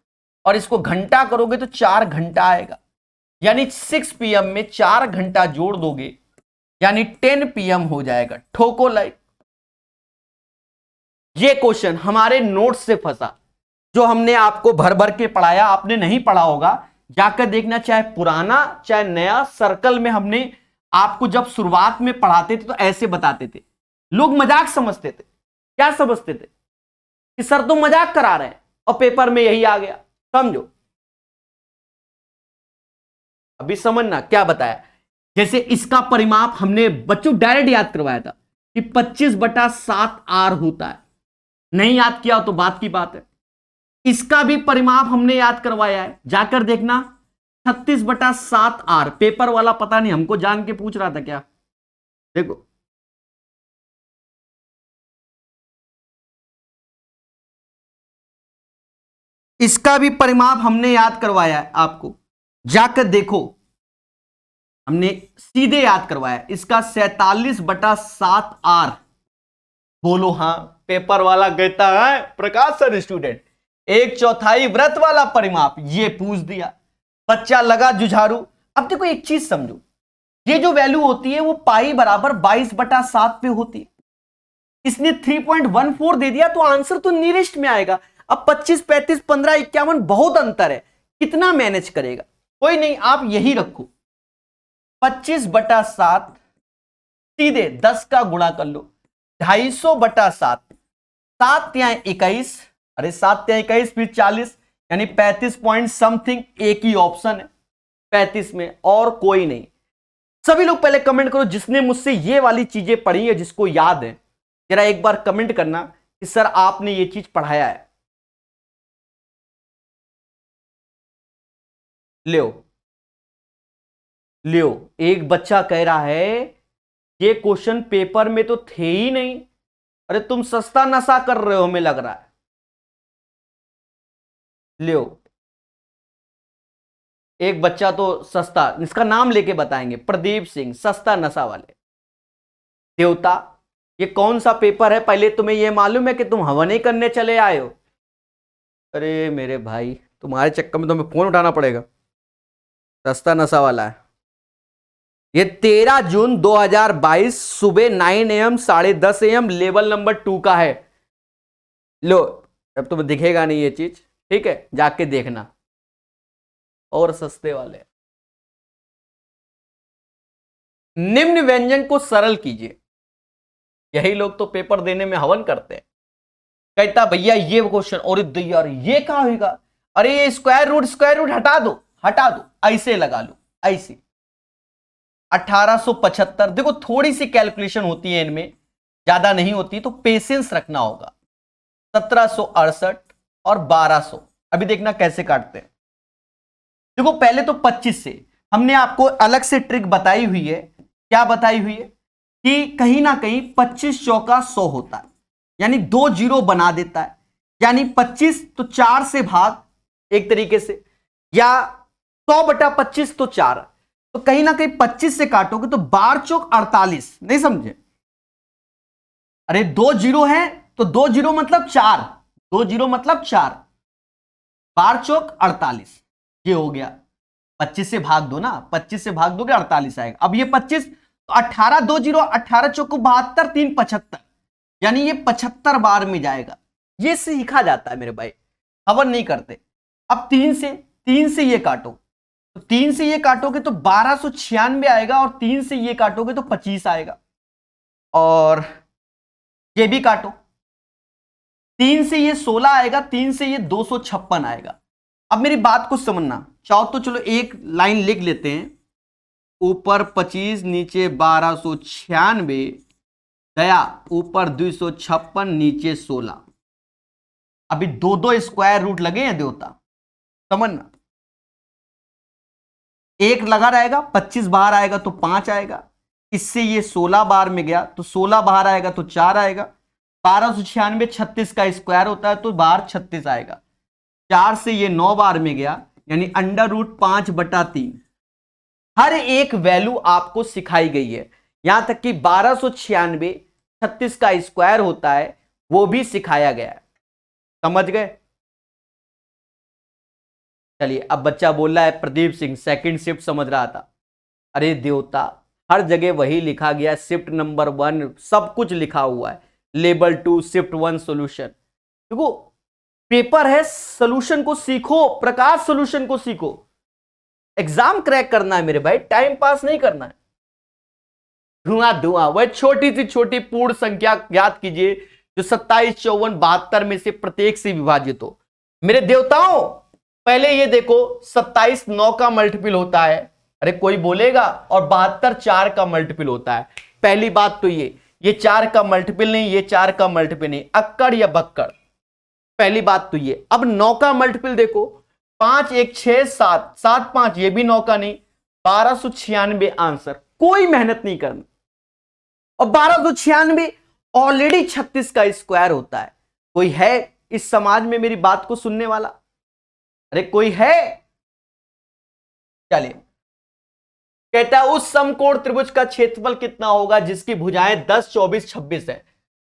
और इसको घंटा करोगे तो 4 घंटा आएगा, यानी 6 PM में 4 घंटा जोड़ दोगे यानी 10 PM हो जाएगा। ठोको लाइक। ये क्वेश्चन हमारे नोट्स से फंसा, जो हमने आपको भर भर के पढ़ाया, आपने नहीं पढ़ा होगा, जाकर देखना, चाहे पुराना चाहे नया। सर्कल में हमने आपको जब शुरुआत में पढ़ाते थे तो ऐसे बताते थे, लोग मजाक समझते थे। क्या समझते थे कि सर तो मजाक करा रहे हैं, और पेपर में यही आ गया, समझो। अभी समझना क्या बताया। जैसे इसका परिमाप हमने बच्चों डायरेक्ट याद करवाया था कि 25/7 R होता है, नहीं याद किया तो बात की बात है। इसका भी परिमाप हमने याद करवाया है, जाकर देखना 36/7 R। पेपर वाला पता नहीं हमको जान के पूछ रहा था क्या, देखो इसका भी परिमाप हमने याद करवाया है आपको, जाकर देखो हमने सीधे याद करवाया। इसका 47/7 R। बोलो हाँ, पेपर वाला कहता है प्रकाश सर स्टूडेंट 1/4 व्रत वाला परिमाप ये पूछ दिया, बच्चा लगा जुझारू। अब देखो एक चीज समझो, ये जो वैल्यू होती है वो पाई बराबर 22/7 पे होती है। इसने 3.14 दे दिया तो आंसर तो नियरेस्ट में आएगा। अब 25, 35, 15, 51 बहुत अंतर है, कितना मैनेज करेगा? कोई नहीं, आप यही रखो 25/7, सीधे 10 का गुणा कर लो, 250/7, 7 या 21, अरे 7 या 21 फिर 40 यानी 35 पॉइंट समथिंग। एक ही ऑप्शन है 35 में, और कोई नहीं। सभी लोग पहले कमेंट करो जिसने मुझसे ये वाली चीजें पढ़ी है, जिसको याद है, जरा एक बार कमेंट करना कि सर आपने ये चीज पढ़ाया है। लियो एक बच्चा कह रहा है ये क्वेश्चन पेपर में तो थे ही नहीं। अरे तुम सस्ता नशा कर रहे हो, हमें लग रहा है। लियो एक बच्चा तो सस्ता, इसका नाम लेके बताएंगे, प्रदीप सिंह, सस्ता नशा वाले। देवता ये कौन सा पेपर है, पहले तुम्हें यह मालूम है कि तुम हवन ही करने चले आए हो? अरे मेरे भाई तुम्हारे चक्कर में तो हमें फोन उठाना पड़ेगा। सस्ता नशा वाला है। ये 13 जून 2022 सुबह 9 AM 10:30 AM लेवल नंबर 2 का है। लो, अब तुम्हें दिखेगा नहीं ये चीज, ठीक है, जाके देखना। और सस्ते वाले, निम्न व्यंजन को सरल कीजिए। यही लोग तो पेपर देने में हवन करते हैं। कहता भैया ये क्वेश्चन, और यार ये क्या होगा, अरे ये स्क्वायर रूट हटा दो, ऐसे लगा लो, ऐसे 1875। देखो थोड़ी सी कैलकुलेशन होती है इनमें, ज्यादा नहीं होती, तो पेशेंस रखना होगा। 1768 और 1200, अभी देखना कैसे काटते हैं। देखो पहले तो 25 से हमने आपको अलग से ट्रिक बताई हुई है। क्या बताई हुई है कि कहीं ना कहीं 25 चौका 100 होता है, यानी 2 जीरो बना देता है, यानी 25 तो 4 से भाग एक तरीके से, या 100/25 तो 4, तो कहीं ना कहीं 25 से काटोगे तो 12 चौक 48, नहीं समझे? अरे 2 जीरो है तो 2 जीरो मतलब 4, 2 जीरो मतलब 4, 12 चौक 48, ये हो गया। 25 से भाग दो ना, 25 से भाग दोगे 48 आएगा। अब ये 25 तो 18 2 जीरो, 18 चौको 72, 3 75, यानी ये 75 बार में जाएगा। ये सीखा जाता है मेरे भाई, हवन नहीं करते। अब 3 से ये काटो, तो 3 से ये काटोगे तो 1296 आएगा, और 3 से ये काटोगे तो 25 आएगा। और ये भी काटो, 3 से ये 16 आएगा, 3 से ये 256 आएगा। अब मेरी बात को समझना चाहो तो चलो एक लाइन लिख लेते हैं, ऊपर 25 नीचे 1296, गया ऊपर 256 नीचे 16। अभी 2 स्क्वायर रूट लगे हैं देवता, समझना। एक लगा रहेगा, 25 बाहर आएगा तो 5 आएगा, इससे ये 16 बार में गया तो 16 बाहर आएगा तो 4 आएगा। 1296 36 का स्क्वायर होता है तो बाहर 36 आएगा। 4 से ये 9 बार में गया, यानी √5/3। हर एक वैल्यू आपको सिखाई गई है, यहां तक कि 1296 36 का स्क्वायर होता है वो भी सिखाया गया है, समझ गए? चलिए, अब बच्चा बोल रहा है प्रदीप सिंह सेकंड शिफ्ट समझ रहा था। अरे देवता, हर जगह वही लिखा गया, शिफ्ट नंबर 1 सब कुछ लिखा हुआ है, लेवल 2 शिफ्ट 1 सॉल्यूशन। देखो पेपर है, सॉल्यूशन को सीखो प्रकाश, सॉल्यूशन को सीखो। एग्जाम क्रैक करना है मेरे भाई, टाइम पास नहीं करना है। धुआं वह छोटी सी छोटी पूर्ण संख्या याद कीजिए जो 27 54 72 में से प्रत्येक से विभाजित हो। मेरे देवताओं, पहले ये देखो 27 9 का मल्टीपल होता है, अरे कोई बोलेगा, और 72 4 का मल्टीपल होता है। पहली बात तो ये 4 का मल्टीपल नहीं, ये 4 का मल्टीपल नहीं, अक्कड़ या बक्कड़, पहली बात तो ये। अब 9 का मल्टीपल देखो, 5 1 6 7 7 5, ये भी 9 का नहीं, 1296 आंसर, कोई मेहनत नहीं करना। और 1296 ऑलरेडी 36 का स्क्वायर होता है। कोई है इस समाज में मेरी बात को सुनने वाला? अरे कोई है? चलिए, कहता है उस समकोण त्रिभुज का क्षेत्रफल कितना होगा जिसकी भुजाएं 10 24 26 है।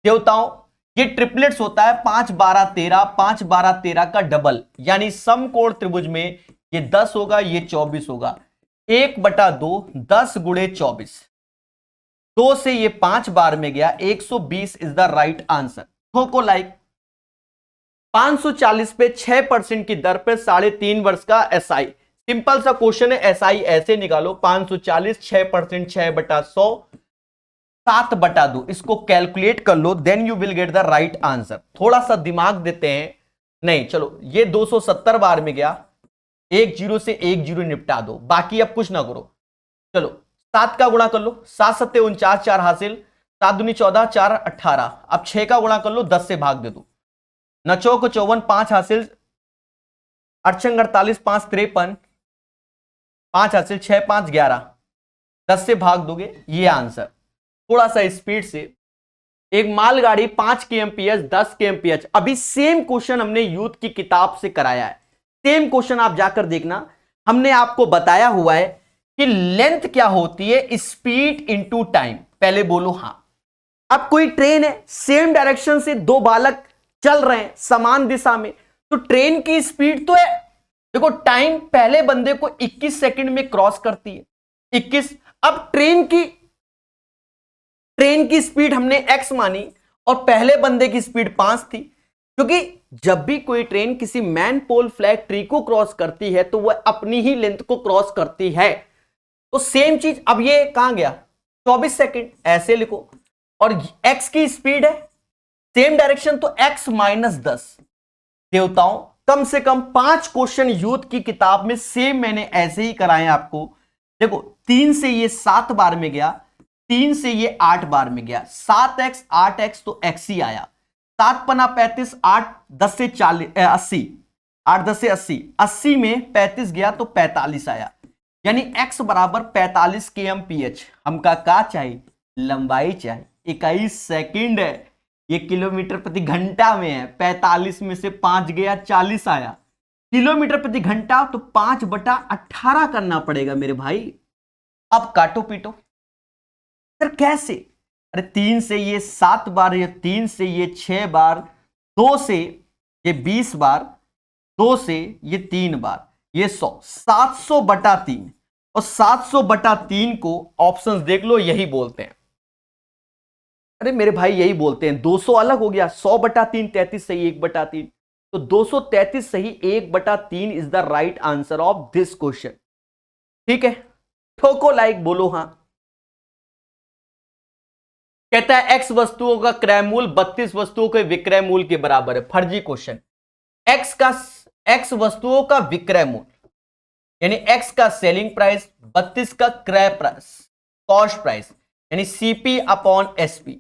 देवताओं, ये ट्रिपलेट्स होता है 5 12 13, 5 12 13 का डबल, यानी समकोण त्रिभुज में ये 10 होगा, ये 24 होगा। 1/2 10 गुणे 24, 2 से ये 5 बार में गया, 120 इज द राइट आंसर। ठोको लाइक। 540 पे 6% की दर पे 3.5 वर्ष का एसआई, सिंपल सा क्वेश्चन है। एसआई ऐसे निकालो, 540 6%, 6/100 7/2, इसको कैलकुलेट कर लो, then you will get the right answer. थोड़ा सा दिमाग देते हैं, नहीं चलो ये 270 बार में गया, 1 0 से 1 0 निपटा दो, बाकी अब कुछ ना करो। चलो 7 का गुणा कर लो, 7 7 49 4 हासिल, 7 दूनी 14 4 18। अब 6 का गुणा कर लो, 10 से भाग दे दो, 9 चौक 54 5 हासिल, 8 48 5 53, 5 हासिल, 6 5 11, 10 से भाग दोगे, ये आंसर। थोड़ा सा स्पीड से, एक मालगाड़ी 5 kmph 10 kmph, अभी सेम क्वेश्चन हमने यूथ की किताब से कराया है, सेम क्वेश्चन आप जाकर देखना। हमने आपको बताया हुआ है कि लेंथ क्या होती है, स्पीड इनटू टाइम। पहले बोलो हाँ। अब कोई ट्रेन है, सेम डायरेक्शन से 2 बालक चल रहे हैं समान दिशा में, तो ट्रेन की स्पीड तो है देखो टाइम पहले बंदे को 21 सेकंड में क्रॉस करती है, 21। अब ट्रेन की स्पीड हमने x मानी और पहले बंदे की स्पीड 5 थी, क्योंकि जब भी कोई ट्रेन किसी मैन पोल फ्लैग ट्री को क्रॉस करती है तो वह अपनी ही लेंथ को क्रॉस करती है। तो सेम चीज, अब ये कहां गया 24 सेकंड, ऐसे लिखो, और x की स्पीड है सेम डायरेक्शन तो x -10। देवताओं, कम से कम 5 क्वेश्चन यूथ की किताब में सेम मैंने ऐसे ही कराए आपको। देखो 3 से ये 7 बार में गया, 3 से ये 8 बार में गया, 7x 8x तो x ही आया, 7 पना 35, 8 10 से 40 80, 8 10 से 80, 80 में 35 गया तो 45 आया, यानी x बराबर 45 kmph। हमका का चाहिए, लंबाई चाहिए, 21 सेकंड है, ये किलोमीटर प्रति घंटा में है, 45 में से 5 गया 40 आया, किलोमीटर प्रति घंटा तो 5/18 करना पड़ेगा मेरे भाई। अब काटो पीटो सर कैसे, अरे 3 से ये 7 बार, ये 3 से ये 6 बार, 2 से ये 20 बार, 2 से ये 3 बार, ये 100, 700/3, और 700/3 को ऑप्शंस देख लो यही बोलते हैं। अरे मेरे भाई यही बोलते हैं, 200 अलग हो गया, 100/3, 33 सही 1/3, तो 233 सही 1/3 is the right answer of this question. ठीक है, ठोको लाइक, बोलो हाँ। कहता है x वस्तुओं का क्रय मूल्य 32 वस्तुओं के विक्रय मूल्य के बराबर है। फर्जी क्वेश्चन। x वस्तुओं का विक्रय मूल्य यानी x का सेलिंग प्राइस, 32 का क्रय प्राइस, कॉस्ट प्राइस, यानी CP/SP।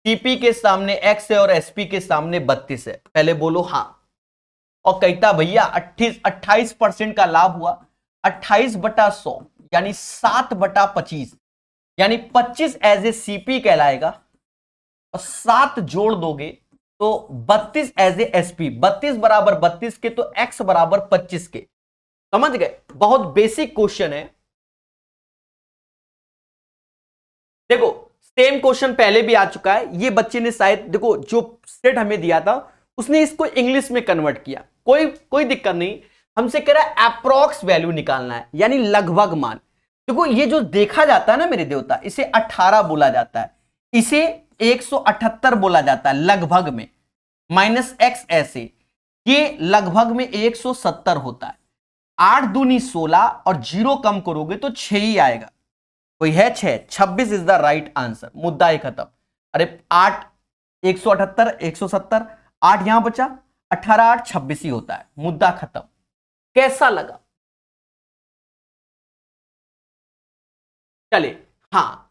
CP के सामने x है और SP के सामने 32 है। पहले बोलो हाँ। और कहता भैया 28% का लाभ हुआ, 28/100 यानी 7/25, यानी 25 एज ए CP कहलाएगा, और 7 जोड़ दोगे तो 32 एज ए SP। 32 बराबर 32 के तो x बराबर 25 के। समझ गए, बहुत बेसिक क्वेश्चन है। देखो सेम क्वेश्चन पहले भी आ चुका है, ये बच्चे ने शायद, देखो जो सेट हमें दिया था उसने इसको इंग्लिश में कन्वर्ट किया, कोई दिक्कत नहीं। हमसे कह रहा है अप्रॉक्स वैल्यू निकालना है, यानी लगभग मान। देखो ये जो देखा जाता है ना मेरे देवता, इसे 18 बोला जाता है, इसे 178 बोला जाता है लगभग में, -x ऐसे, ये लगभग में 170 होता है। 8 दूनी 16 और 0 कम करोगे तो 6 ही आएगा। कोई है 6, 26 इज द राइट आंसर। मुद्दा ही खत्म। अरे 8 178 170, 8 यहां बचा, 18 8 26 ही होता है। मुद्दा खत्म। कैसा लगा? चले हाँ,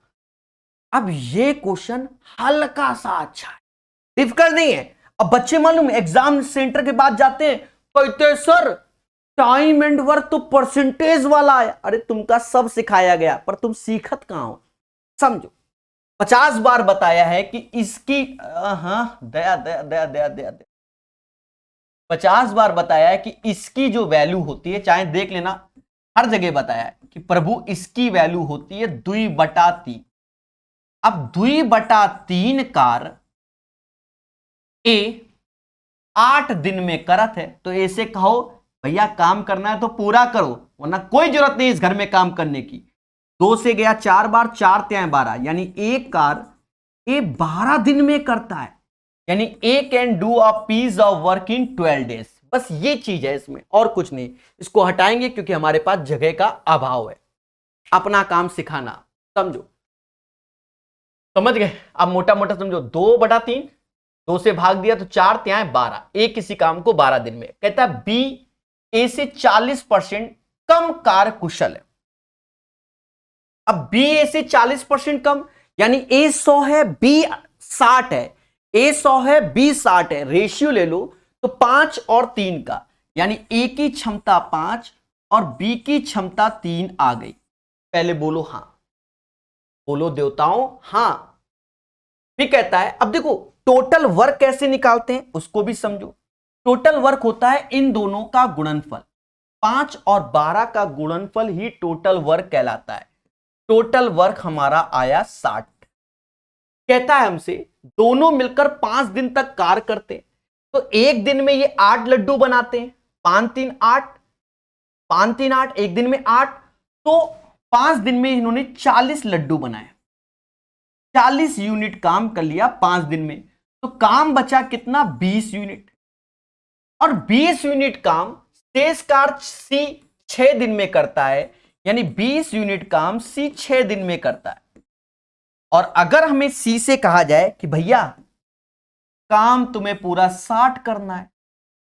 अब ये क्वेश्चन हल्का सा अच्छा है, डिफिकल्ट नहीं है। अब बच्चे मालूम एग्जाम सेंटर के बाद जाते हैं, कहते हैं सर टाइम एंड वर्क तो परसेंटेज वाला है। अरे तुमका सब सिखाया गया पर तुम सीखत कहां हो? समझो 50 बार बताया है कि इसकी हाँ दया दया दया दया दया दया 50 बार बताया है कि इसकी जो वैल्यू होती है, चाहे देख लेना हर जगह बताया है कि प्रभु इसकी वैल्यू होती है 2/3। अब 2/3 कार ए 8 दिन में करत है, तो ऐसे कहो भैया काम करना है तो पूरा करो, वरना कोई जरूरत नहीं इस घर में काम करने की। 2 से गया 4 बार, 4 त्यां 12, यानी एक कार ए 12 दिन में करता है, यानी A can do a piece of work in 12 days. बस ये चीज है इसमें, और कुछ नहीं। इसको हटाएंगे क्योंकि हमारे पास जगह का अभाव है। अपना काम सिखाना, समझो, समझ गए? अब मोटा मोटा समझो, 2/3, 2 से भाग दिया तो 4 त्यां 12, ए किसी काम को 12 दिन में। कहता है बी ए से 40% कम कार्य कुशल है। अब बी ए से 40% कम, यानी ए 100 है बी 60 है, ए 100 है बी 60 है, रेशियो ले लो तो 5 और 3 का, यानी ए की क्षमता 5 और बी की क्षमता 3 आ गई। पहले बोलो हां, बोलो देवताओं हां। फिर कहता है अब देखो टोटल वर्क कैसे निकालते हैं उसको भी समझो। टोटल वर्क होता है इन दोनों का गुणनफल, 5 और 12 का गुणनफल ही टोटल वर्क कहलाता है। टोटल वर्क हमारा आया 60। कहता है हमसे दोनों मिलकर 5 दिन तक कार्य करते हैं, तो एक दिन में ये 8 लड्डू बनाते हैं, 5 3 8, 5 3 8, एक दिन में 8, तो 5 दिन में इन्होंने 40 लड्डू बनाए, 40 यूनिट काम कर लिया 5 दिन में, तो काम बचा कितना, 20 यूनिट। और 20 यूनिट काम शेष कार्य सी 6 दिन में करता है, यानी 20 यूनिट काम सी 6 दिन में करता है। और अगर हमें सी से कहा जाए कि भैया काम तुम्हें पूरा 60 करना है,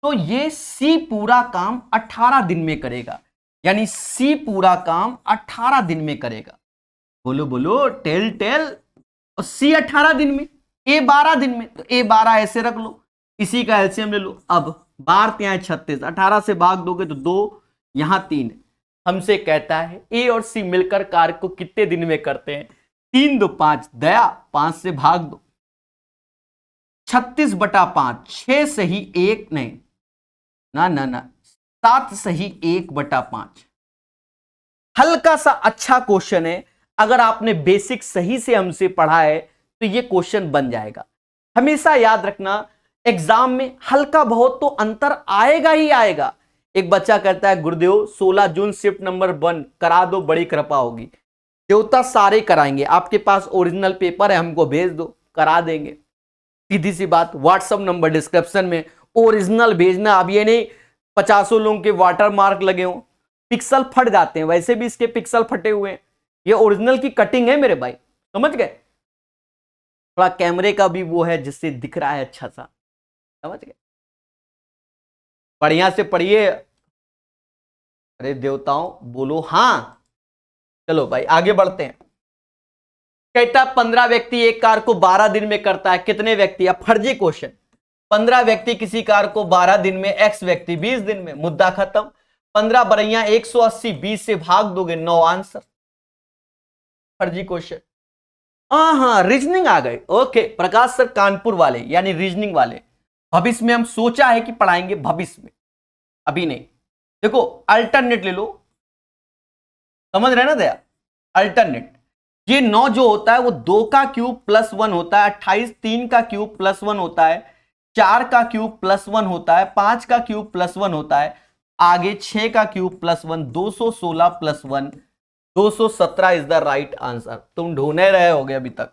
तो ये सी पूरा काम 18 दिन में करेगा, यानी सी पूरा काम 18 दिन में करेगा। बोलो बोलो, टेल टेल। और सी 18 दिन में, ए 12 दिन में, तो ए 12 ऐसे रख लो, इसी का एलसीएम ले लो। अब 12 ત્યાં 36, 18 से भाग दोगे तो 2, यहां 3। हमसे कहता है ए और सी मिलकर कार्य को कितने दिन में करते हैं? 3 2 5, दया 5 से भाग दो, 36/5, 6 सही 1 नहीं ना ना ना 7 सही 1/5। हल्का सा अच्छा क्वेश्चन है, अगर आपने बेसिक सही से हमसे पढ़ा है तो ये क्वेश्चन बन जाएगा। हमेशा याद रखना, एग्जाम में हल्का बहुत तो अंतर आएगा ही आएगा। एक बच्चा कहता है गुरुदेव 16 जून शिफ्ट नंबर 1 करा दो, बड़ी कृपा होगी। देवता सारे कराएंगे, आपके पास ओरिजिनल पेपर है हमको भेज दो, करा देंगे। सीधी सी बात, व्हाट्सएप नंबर डिस्क्रिप्शन में, ओरिजिनल भेजना। अब ये नहीं 50 लोगों के वाटर मार्क लगे हों, पिक्सल फट जाते हैं, वैसे भी इसके पिक्सल फटे हुए हैं। ये ओरिजिनल की कटिंग है मेरे भाई, समझ गए? थोड़ा कैमरे का भी वो है जिससे दिख रहा है अच्छा सा, समझ गए? बढ़िया से पढ़िए। अरे देवताओं बोलो हाँ। चलो भाई आगे बढ़ते हैं। कहता 15 व्यक्ति एक कार्य को 12 दिन में करता है, कितने व्यक्ति? अब फर्जी क्वेश्चन, 15 व्यक्ति किसी कार्य को 12 दिन में, एक्स व्यक्ति 20 दिन में, मुद्दा खत्म। 15 बरैया 180, 20 से भाग दोगे 9 आंसर। फर्जी क्वेश्चन। हाँ रीजनिंग आ गए। ओके प्रकाश सर कानपुर वाले, यानी रीजनिंग वाले। भविष्य में हम सोचा है कि पढ़ाएंगे, भविष्य में, अभी नहीं। देखो अल्टरनेट ले लो, समझ रहे ना दया? अल्टरनेट, ये 9 जो होता है वो 2 का क्यूब प्लस 1 होता है, 28 3 का क्यूब प्लस 1 होता है, 4 का क्यूब प्लस 1 होता है, 5 का क्यूब प्लस 1 होता है, आगे 6 का cube plus 1, 216 plus 1, 217 is the right answer. तुम ढूंढे रहे होगे अभी तक।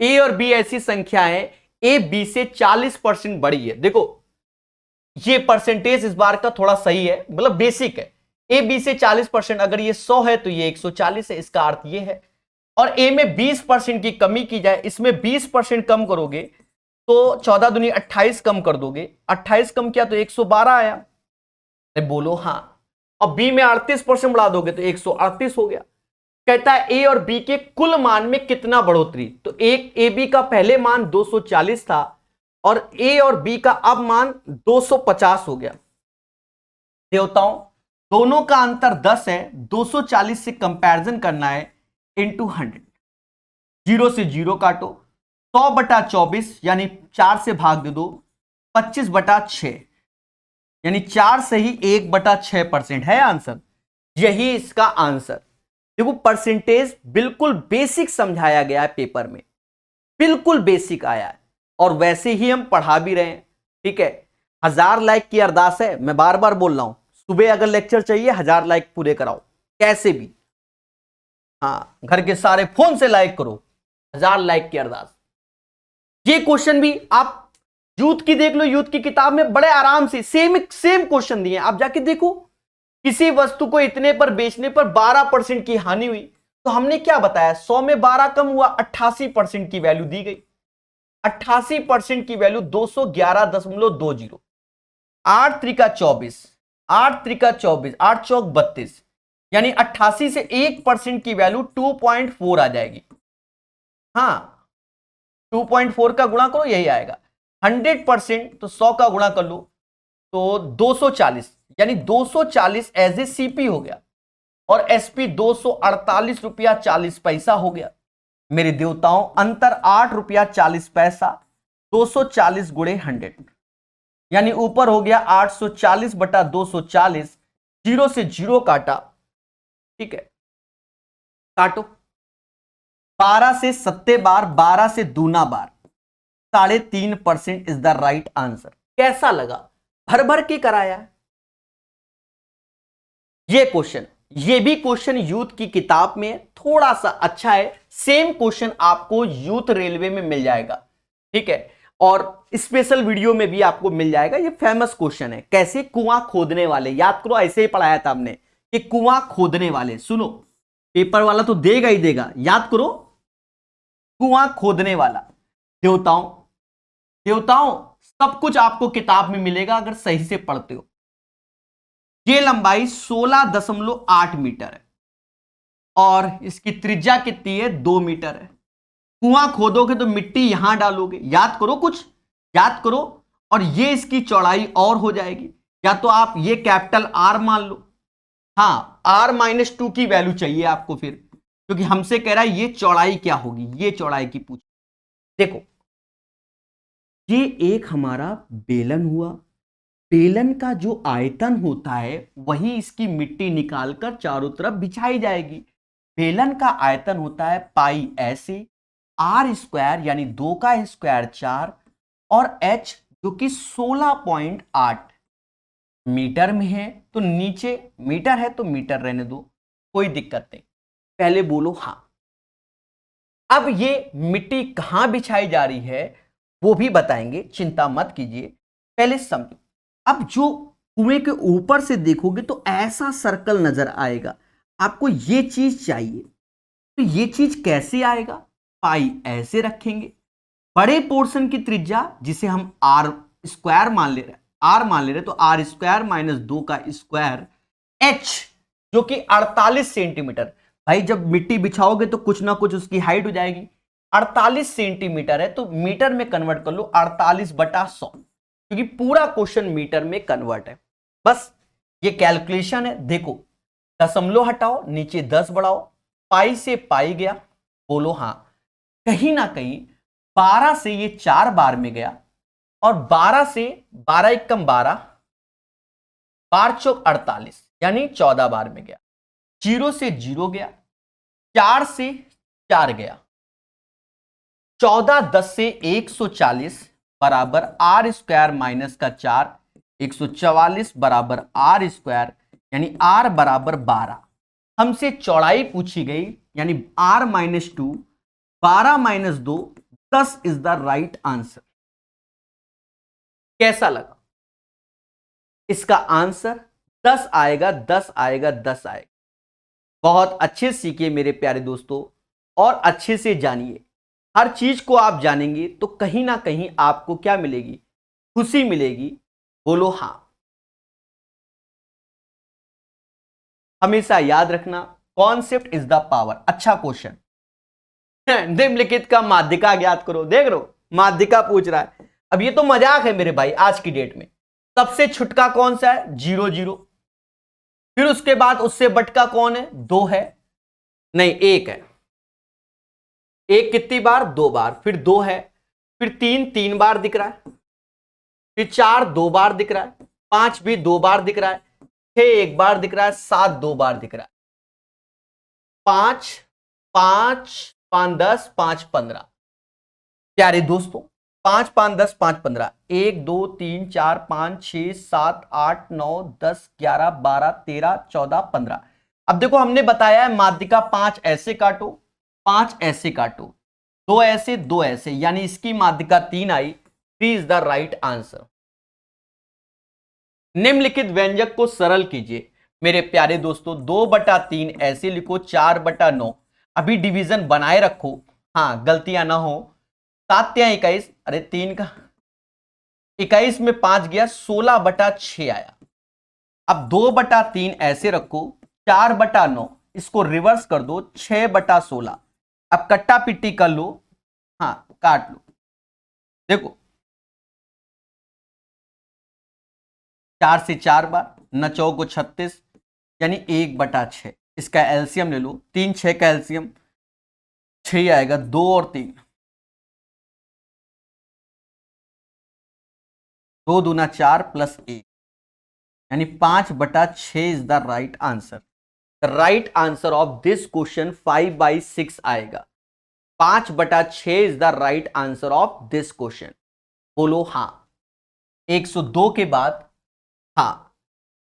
ए और बी ऐसी संख्या है, ए बी से 40% बड़ी है। देखो ये परसेंटेज इस बार का थोड़ा सही है, मतलब बेसिक है। ए बी से 40%, अगर ये 100 है तो ये 140 है, इसका अर्थ ये है। और ए में 20% की कमी की जाए, इसमें 20% कम करोगे तो 14 दूनी 28 कम कर दोगे, 28 कम किया तो 112 आया। अरे बोलो हाँ। और बी में 38% बढ़ा दोगे तो 138 हो गया। कहता है ए और बी के कुल मान में कितना बढ़ोतरी? तो एक ए बी का पहले मान 240 था और ए और बी का अब मान 250 हो गया। देवताओं दोनों का अंतर 10 है, 240 से कंपैरिजन करना है इंटू 100। 0 से 0 काटो, 100/24 यानी 4 से भाग दे दो, 25/6 यानी 4 से ही 1/6% है आंसर। यही इसका आंसर। देखो परसेंटेज बिल्कुल बेसिक समझाया गया है पेपर में, बिल्कुल बेसिक आया है और वैसे ही हम पढ़ा भी रहे हैं। ठीक है, 1000 लाइक की अरदास है, मैं बार बार बोल रहा हूं। सुबह अगर लेक्चर चाहिए 1000 लाइक पूरे कराओ कैसे भी। हाँ घर के सारे फोन से लाइक करो, 1000 लाइक की अरदास। ये क्वेश्चन भी आप यूथ की देख लो, यूथ की किताब में बड़े आराम से सेम क्वेश्चन दिए, आप जाके देखो। किसी वस्तु को इतने पर बेचने पर 12% की हानि हुई, तो हमने क्या बताया? 100 में 12 कम हुआ, 88% की वैल्यू दी गई। 88% की वैल्यू 211.20। 8 त्रिका 24, 8 त्रिका 24, 8 चौक 32, यानी 88 से 1% की वैल्यू 2.4 आ जाएगी। हाँ 2.4 का गुणा करो यही आएगा। 100% तो 100 का गुणा कर लो तो 240, यानी 240 एज ए सीपी हो गया और एसपी 248 रुपया 40 पैसा हो गया। मेरे देवताओं अंतर 8 रुपया 40 पैसा, 240 गुणे 100 यानी ऊपर हो गया 840/240। 0 से 0 काटा, ठीक है काटो। 12 से 7 बार, 12 से दूना बार, 3.5% इज द राइट आंसर। कैसा लगा? भर भर के कराया, ये भी क्वेश्चन यूथ की किताब में है, थोड़ा सा अच्छा है। सेम क्वेश्चन आपको यूथ रेलवे में मिल जाएगा, ठीक है, और स्पेशल वीडियो में भी आपको मिल जाएगा। ये फेमस क्वेश्चन है, कैसे कुआं खोदने वाले, याद करो ऐसे ही पढ़ाया था हमने कि कुआं खोदने वाले, सुनो पेपर वाला तो देगा ही देगा, याद करो, कुआं खोदने वाला, देवताओं सब कुछ आपको किताब में मिलेगा अगर सही से पढ़ते हो। ये लंबाई 16.8 मीटर है और इसकी त्रिज्या कितनी है, 2 मीटर है। कुआं खोदोगे तो मिट्टी यहां डालोगे, याद करो, कुछ याद करो, और ये इसकी चौड़ाई और हो जाएगी, या तो आप ये कैपिटल आर मान लो, हाँ R-2 की वैल्यू चाहिए आपको फिर, क्योंकि हमसे कह रहा है ये चौड़ाई क्या होगी, ये चौड़ाई की पूछ। देखो ये एक हमारा बेलन हुआ, बेलन का जो आयतन होता है वही इसकी मिट्टी निकालकर चारों तरफ बिछाई जाएगी। बेलन का आयतन होता है पाई ऐसे, आर स्क्वायर यानी 2 का स्क्वायर 4, और एच जो कि 16.8 मीटर में है, तो नीचे मीटर है तो मीटर रहने दो, कोई दिक्कत नहीं, पहले बोलो हां। अब ये मिट्टी कहां बिछाई जा रही है वो भी बताएंगे, चिंता मत कीजिए, पहले समझो। अब जो कुएं के ऊपर से देखोगे तो ऐसा सर्कल नजर आएगा, आपको ये चीज चाहिए, तो ये चीज कैसे आएगा, पाई ऐसे रखेंगे, बड़े पोर्शन की त्रिज्या जिसे हम आर स्क्वायर मान ले रहे हैं, आर मान ले रहे, तो आर स्क्वायर माइनस 2 का स्क्वायर, एच जो कि 48 सेंटीमीटर, भाई जब मिट्टी बिछाओगे तो कुछ ना कुछ उसकी हाइट हो जाएगी, 48 सेंटीमीटर है तो मीटर में कन्वर्ट कर लो 48/100, क्योंकि पूरा क्वेश्चन मीटर में कन्वर्ट है, बस ये कैलकुलेशन है। देखो दशमलव हटाओ, नीचे 10 बढ़ाओ, पाई से पाई गया, बोलो हां। कहीं ना कहीं 12 से ये 4 बार में गया, और 12 से 12 एकम 12, 12 चौक 48 यानी 14 बार में गया, 0 से 0 गया, 4 से 4 गया, 14 10 से 140 बराबर आर स्क्वायर माइनस का 4, 144 बराबर आर स्क्वायर, यानी आर बराबर 12। हमसे चौड़ाई पूछी गई, यानी R-2, 12 - 2, 10 is the right answer. कैसा लगा, इसका आंसर 10 आएगा, 10 आएगा, 10 आएगा। बहुत अच्छे सीखिए मेरे प्यारे दोस्तों, और अच्छे से जानिए, हर चीज को आप जानेंगे तो कहीं ना कहीं आपको क्या मिलेगी, खुशी मिलेगी, बोलो हां। हमेशा याद रखना, कॉन्सेप्ट इज द पावर। अच्छा क्वेश्चन, निम्नलिखित का माध्यिका ज्ञात करो, देख लो माध्यिका पूछ रहा है। अब ये तो मजाक है मेरे भाई, आज की डेट में सबसे छुटका कौन सा है, 0 0, फिर उसके बाद उससे बटका कौन है, 2 है, नहीं 1 है, 1 कितनी बार, 2 बार, फिर 2 है, फिर 3 3 बार दिख रहा है, फिर 4 2 बार दिख रहा है, 5 भी 2 बार दिख रहा है, 6 1 बार दिख रहा है, 7 2 बार दिख रहा है, 5 5 5 10 5 15। प्यारे दोस्तों 5 5 10 5 15, 1 2 3 4 5 6 7 8 9 10 11 12 13 14 15। अब देखो हमने बताया है माध्यिका 5 ऐसे काटो, 5 ऐसे काटो, 2 ऐसे 2 ऐसे, यानी इसकी माध्यिका 3 आई, 3 इज द राइट आंसर। निम्नलिखित व्यंजक को सरल कीजिए मेरे प्यारे दोस्तों, 2/3 ऐसे लिखो, 4/9, अभी डिवीजन बनाए रखो, हाँ गलतियां ना हो, 7 या 21, अरे 3 का 21 में 5 गया, 16/6 आया। अब 2/3 ऐसे रखो, 4/9, इसको रिवर्स कर दो, 6/16। अब कट्टा पिट्टी कर लो, हाँ काट लो, देखो 4 से 4 बार, 9 चौको 36, यानी 1/6। इसका एलसीएम ले लो, 3 6 का एलसीएम 6 आएगा, 2 और 3, 2 दूना 4 प्लस 1, यानी 5/6 is the right answer. The right answer of this question 5/6 आएगा, 5/6 is the right answer of this question, बोलो हाँ। 102 के बाद, हाँ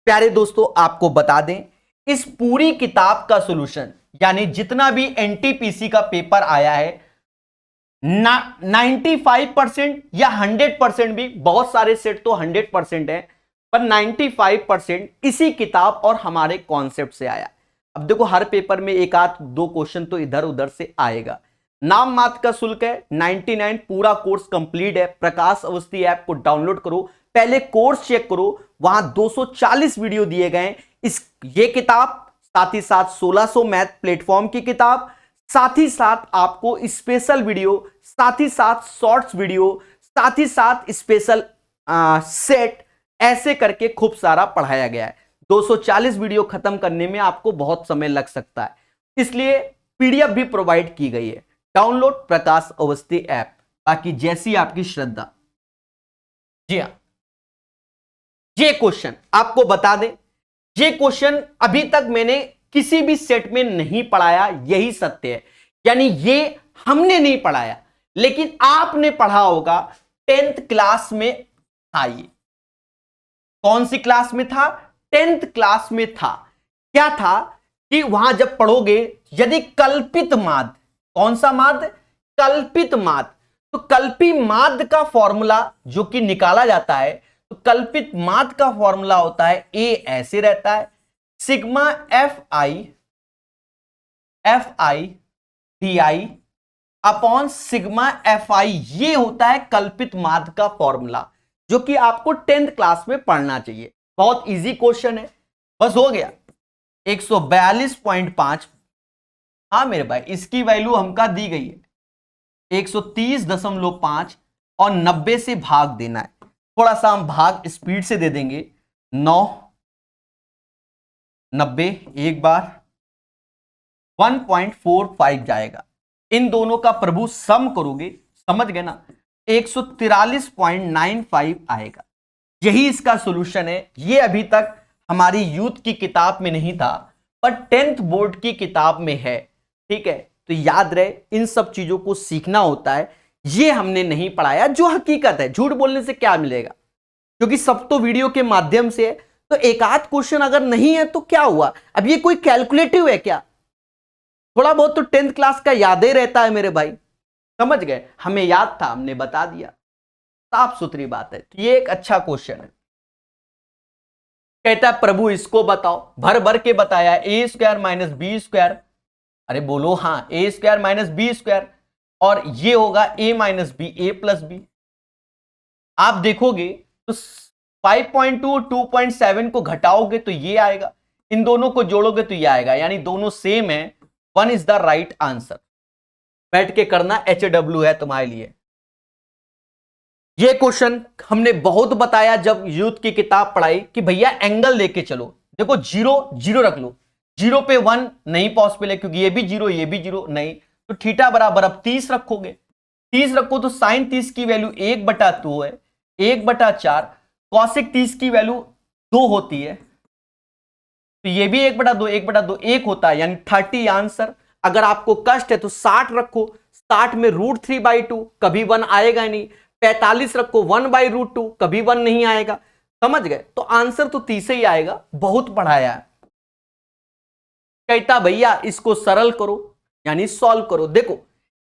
प्यारे दोस्तों आपको बता दें इस पूरी किताब का सॉल्यूशन, यानी जितना भी एनटीपीसी का पेपर आया है 95% या 100% भी, बहुत सारे सेट तो 100% है, पर 95% इसी किताब और हमारे कॉन्सेप्ट से आया। अब देखो हर पेपर में एक आध दो क्वेश्चन तो इधर उधर से आएगा। नाम मात्र का शुल्क है 99, पूरा कोर्स कंप्लीट है। प्रकाश अवस्थी ऐप को डाउनलोड करो, पहले कोर्स चेक करो, वहां 240 वीडियो दिए गए। ये किताब, साथ ही साथ 1600 मैथ प्लेटफॉर्म की किताब, साथ ही साथ आपको स्पेशल वीडियो, साथ ही साथ शॉर्ट्स वीडियो, साथ ही साथ स्पेशल सेट, ऐसे करके खूब सारा पढ़ाया गया है। 240 वीडियो खत्म करने में आपको बहुत समय लग सकता है, इसलिए पीडीएफ भी प्रोवाइड की गई है। डाउनलोड प्रकाश अवस्थी ऐप, बाकी जैसी आपकी श्रद्धा। जी हां, ये क्वेश्चन आपको बता दें, ये क्वेश्चन अभी तक मैंने किसी भी सेट में नहीं पढ़ाया, यही सत्य है। यानी ये हमने नहीं पढ़ाया, लेकिन आपने पढ़ा होगा 10th क्लास में था। ये कौन सी क्लास में था? 10th क्लास में था। क्या था कि वहां जब पढ़ोगे, यदि कल्पित माध्य, कौन सा माध्य? कल्पित माध्य। तो कल्पित माध्य का फॉर्मूला जो कि निकाला जाता है, तो कल्पित माध्य का फॉर्मूला होता है, ए ऐसे रहता है, sigma F I D I upon sigma F I. ये होता है कल्पित माध्य का फॉर्मूला, जो कि आपको 10th क्लास में पढ़ना चाहिए। बहुत इजी क्वेश्चन है, बस हो गया। 142.5, हाँ मेरे भाई, इसकी वैल्यू हमका दी गई है 130.5 और 90 से भाग देना है। थोड़ा सा हम भाग स्पीड से दे देंगे। 9, 90 एक बार 1.45 जाएगा। इन दोनों का प्रभु सम करोगे, समझ गए ना, 143.95 आएगा। यही इसका सॉल्यूशन है। ये अभी तक हमारी यूथ की किताब में नहीं था, पर 10th बोर्ड की किताब में है। ठीक है, तो याद रहे, इन सब चीजों को सीखना होता है। ये हमने नहीं पढ़ाया, जो हकीकत है। झूठ बोलने से क्या मिलेगा, क्योंकि सब तो वीडियो के माध्यम से है। तो एक आध क्वेश्चन अगर नहीं है तो क्या हुआ? अब ये कोई कैलकुलेटिव है क्या? थोड़ा बहुत तो 10th क्लास का याद ही रहता है मेरे भाई, समझ गए? हमें याद था, हमने बता दिया, साफ सुथरी बात है। तो ये एक अच्छा क्वेश्चन है। कहता है प्रभु इसको बताओ, भर भर के बताया, ए स्क्वायर माइनस बी स्क्वायर। अरे बोलो हाँ, ए स्क्वायर माइनस बी स्क्वायर, और ये होगा ए माइनस बी, ए प्लस बी। आप देखोगे तो 5.2 2.7 को घटाओगे तो ये आएगा, इन दोनों को जोड़ोगे तो ये आएगा, यानी दोनों सेम है। 1 इज द राइट आंसर। बैठ के करना, HW है तुम्हारे लिए। ये क्वेश्चन हमने बहुत बताया जब यूथ की किताब पढ़ाई, कि भैया एंगल लेके चलो। देखो 0 0 रख लो, 0 पे 1 नहीं पॉसिबल है, क्योंकि ये भी 0 ये भी 0 नहीं। तो थीटा बराबर अब 30 रखोगे, 30 रखो तो साइन 30 की वैल्यू 1/2 है, 1/4। कॉसेक 30 की वैल्यू 2 होती है, तो ये भी 1/2 1/2 1 होता है, यानी 30 आंसर। अगर आपको कष्ट है तो 60 रखो, 60 में √3/2, कभी 1 आएगा ही नहीं। 45 रखो, 1/√2, कभी 1 नहीं आएगा। समझ गए? तो आंसर तो 30 ही आएगा। बहुत पढ़ाया है। कहता भैया इसको सरल करो, यानी सॉल्व करो। देखो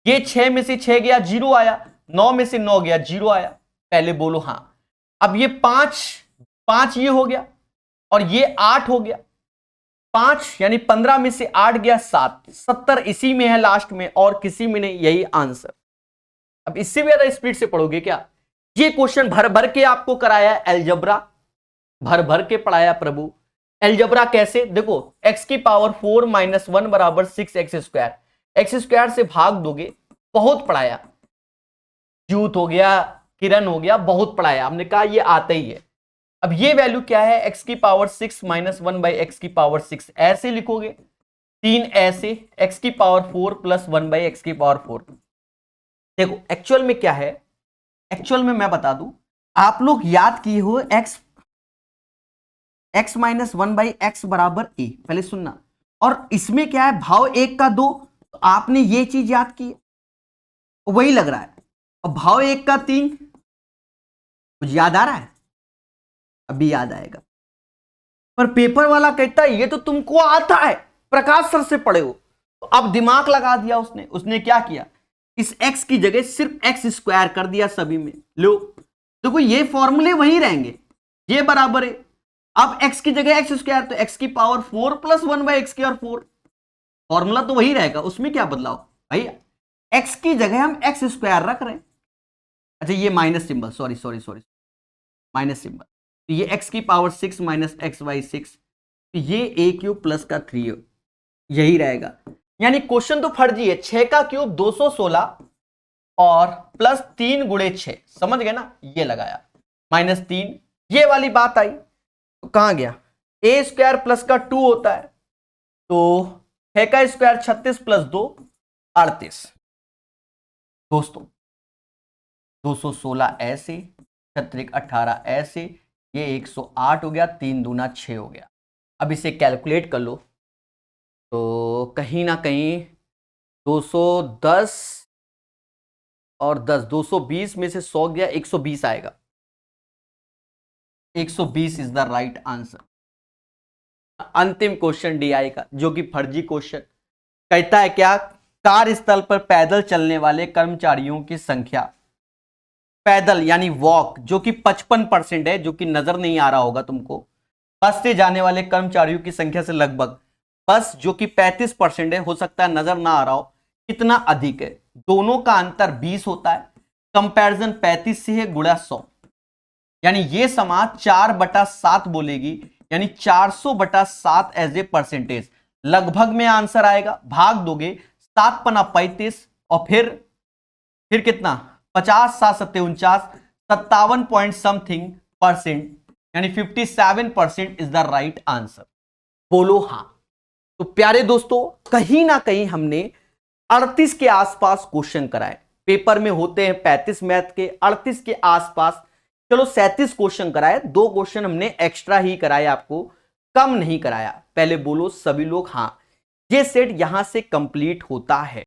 ये 6 में से 6 गया 0 आया, 9 में से 9 गया 0 आया। पहले बोलो हाँ। अब ये 5 ये हो गया, और ये 8 हो गया। 5 यानी 15 में से 8 गया 7, 70 इसी में है लास्ट में, और किसी में नहीं। यही आंसर। अब इससे भी ज्यादा स्पीड से पढ़ोगे क्या? ये क्वेश्चन भर भर के आपको कराया है, एलजब्रा भर भर के पढ़ाया प्रभु। एलजब्रा कैसे? देखो x⁴ - 1 बराबर 6x²। x² से भाग दोगे, बहुत पढ़ाया। यूथ हो गया, किरण हो गया, बहुत पढ़ाया। हमने कहा ये आता ही है। अब ये वैल्यू क्या है? x⁴ - 1/x⁴ ऐसे लिखोगे, 3 ऐसे, x⁴ + 1/x⁴। देखो एक्चुअल में क्या है, एक्चुअल में मैं बता दूं, आप लोग याद किए हो x - 1/x बराबर a, पहले सुनना। और इसमें क्या है, भाव 1 का 2, तो आपने ये चीज याद की है, वही लग रहा है। और भाव 1 का 3, कुछ याद आ रहा है? अभी याद आएगा। पर पेपर वाला कहता है ये तो तुमको आता है, प्रकाश सर से पढ़े हो। तो अब दिमाग लगा दिया उसने क्या किया, इस x की जगह सिर्फ x स्क्वायर कर दिया सभी में। लो देखो ये फॉर्मूले वही रहेंगे, ये बराबर है, अब x की जगह x स्क्वायर तो x की पावर 4 प्लस 1/x की और 4, फॉर्मूला तो वही रहेगा, उसमें क्या बदलाव भाई, x की जगह हम x स्क्वायर रख रहे हैं। अच्छा ये minus symbol, sorry minus symbol, तो ये x की पावर 6 माइनस x/6, तो ये a क्यूब प्लस का 3 यही रहेगा। यानी क्वेश्चन तो फर्जी है, 6 का क्यूब 216 और प्लस 3 गुणे 6, समझ गए ना, ये लगाया -3, ये वाली बात आई तो कहां गया, a स्क्वायर प्लस का 2 होता है, तो 6 का स्क्वायर 36 प्लस 2 38। दोस्तों 216 ऐसे, 36 18 ऐसे, ये 108 हो गया, 3 दूना 6 हो गया। अब इसे कैलकुलेट कर लो तो कहीं ना कहीं 210 और 10, 220 में से 100 गया, 120 आएगा, 120 इज द राइट आंसर। अंतिम क्वेश्चन डीआई का, जो कि फर्जी क्वेश्चन कहता है क्या, कार्यस्थल पर पैदल चलने वाले कर्मचारियों की संख्या, पैदल यानी वॉक जो कि 55% है, जो कि नजर नहीं आ रहा होगा तुमको, बस से जाने वाले कर्मचारियों की संख्या से लगभग, बस जो कि 35% है, हो सकता है नजर ना आ रहा हो, कितना अधिक है, दोनों का अंतर 20 होता है, कंपैरिजन 35 से है गुणा 100, यानी ये समाज 4/7 बोलेगी, यानी 400/7 एज ए परसेंटेज, लगभग में आंसर आएगा। भाग दोगे 7 पना 35 और फिर कितना, 50 7 7 49, 57 पॉइंट समथिंग परसेंट, यानी 57% इज द राइट आंसर। बोलो हां। तो प्यारे दोस्तों कहीं ना कहीं हमने 38 के आसपास क्वेश्चन कराए, पेपर में होते हैं 35 मैथ के, 38 के आसपास, चलो 37 क्वेश्चन कराए, 2 क्वेश्चन हमने एक्स्ट्रा ही कराए, आपको कम नहीं कराया। पहले बोलो सभी लोग हां, ये सेट यहां से कंप्लीट होता है।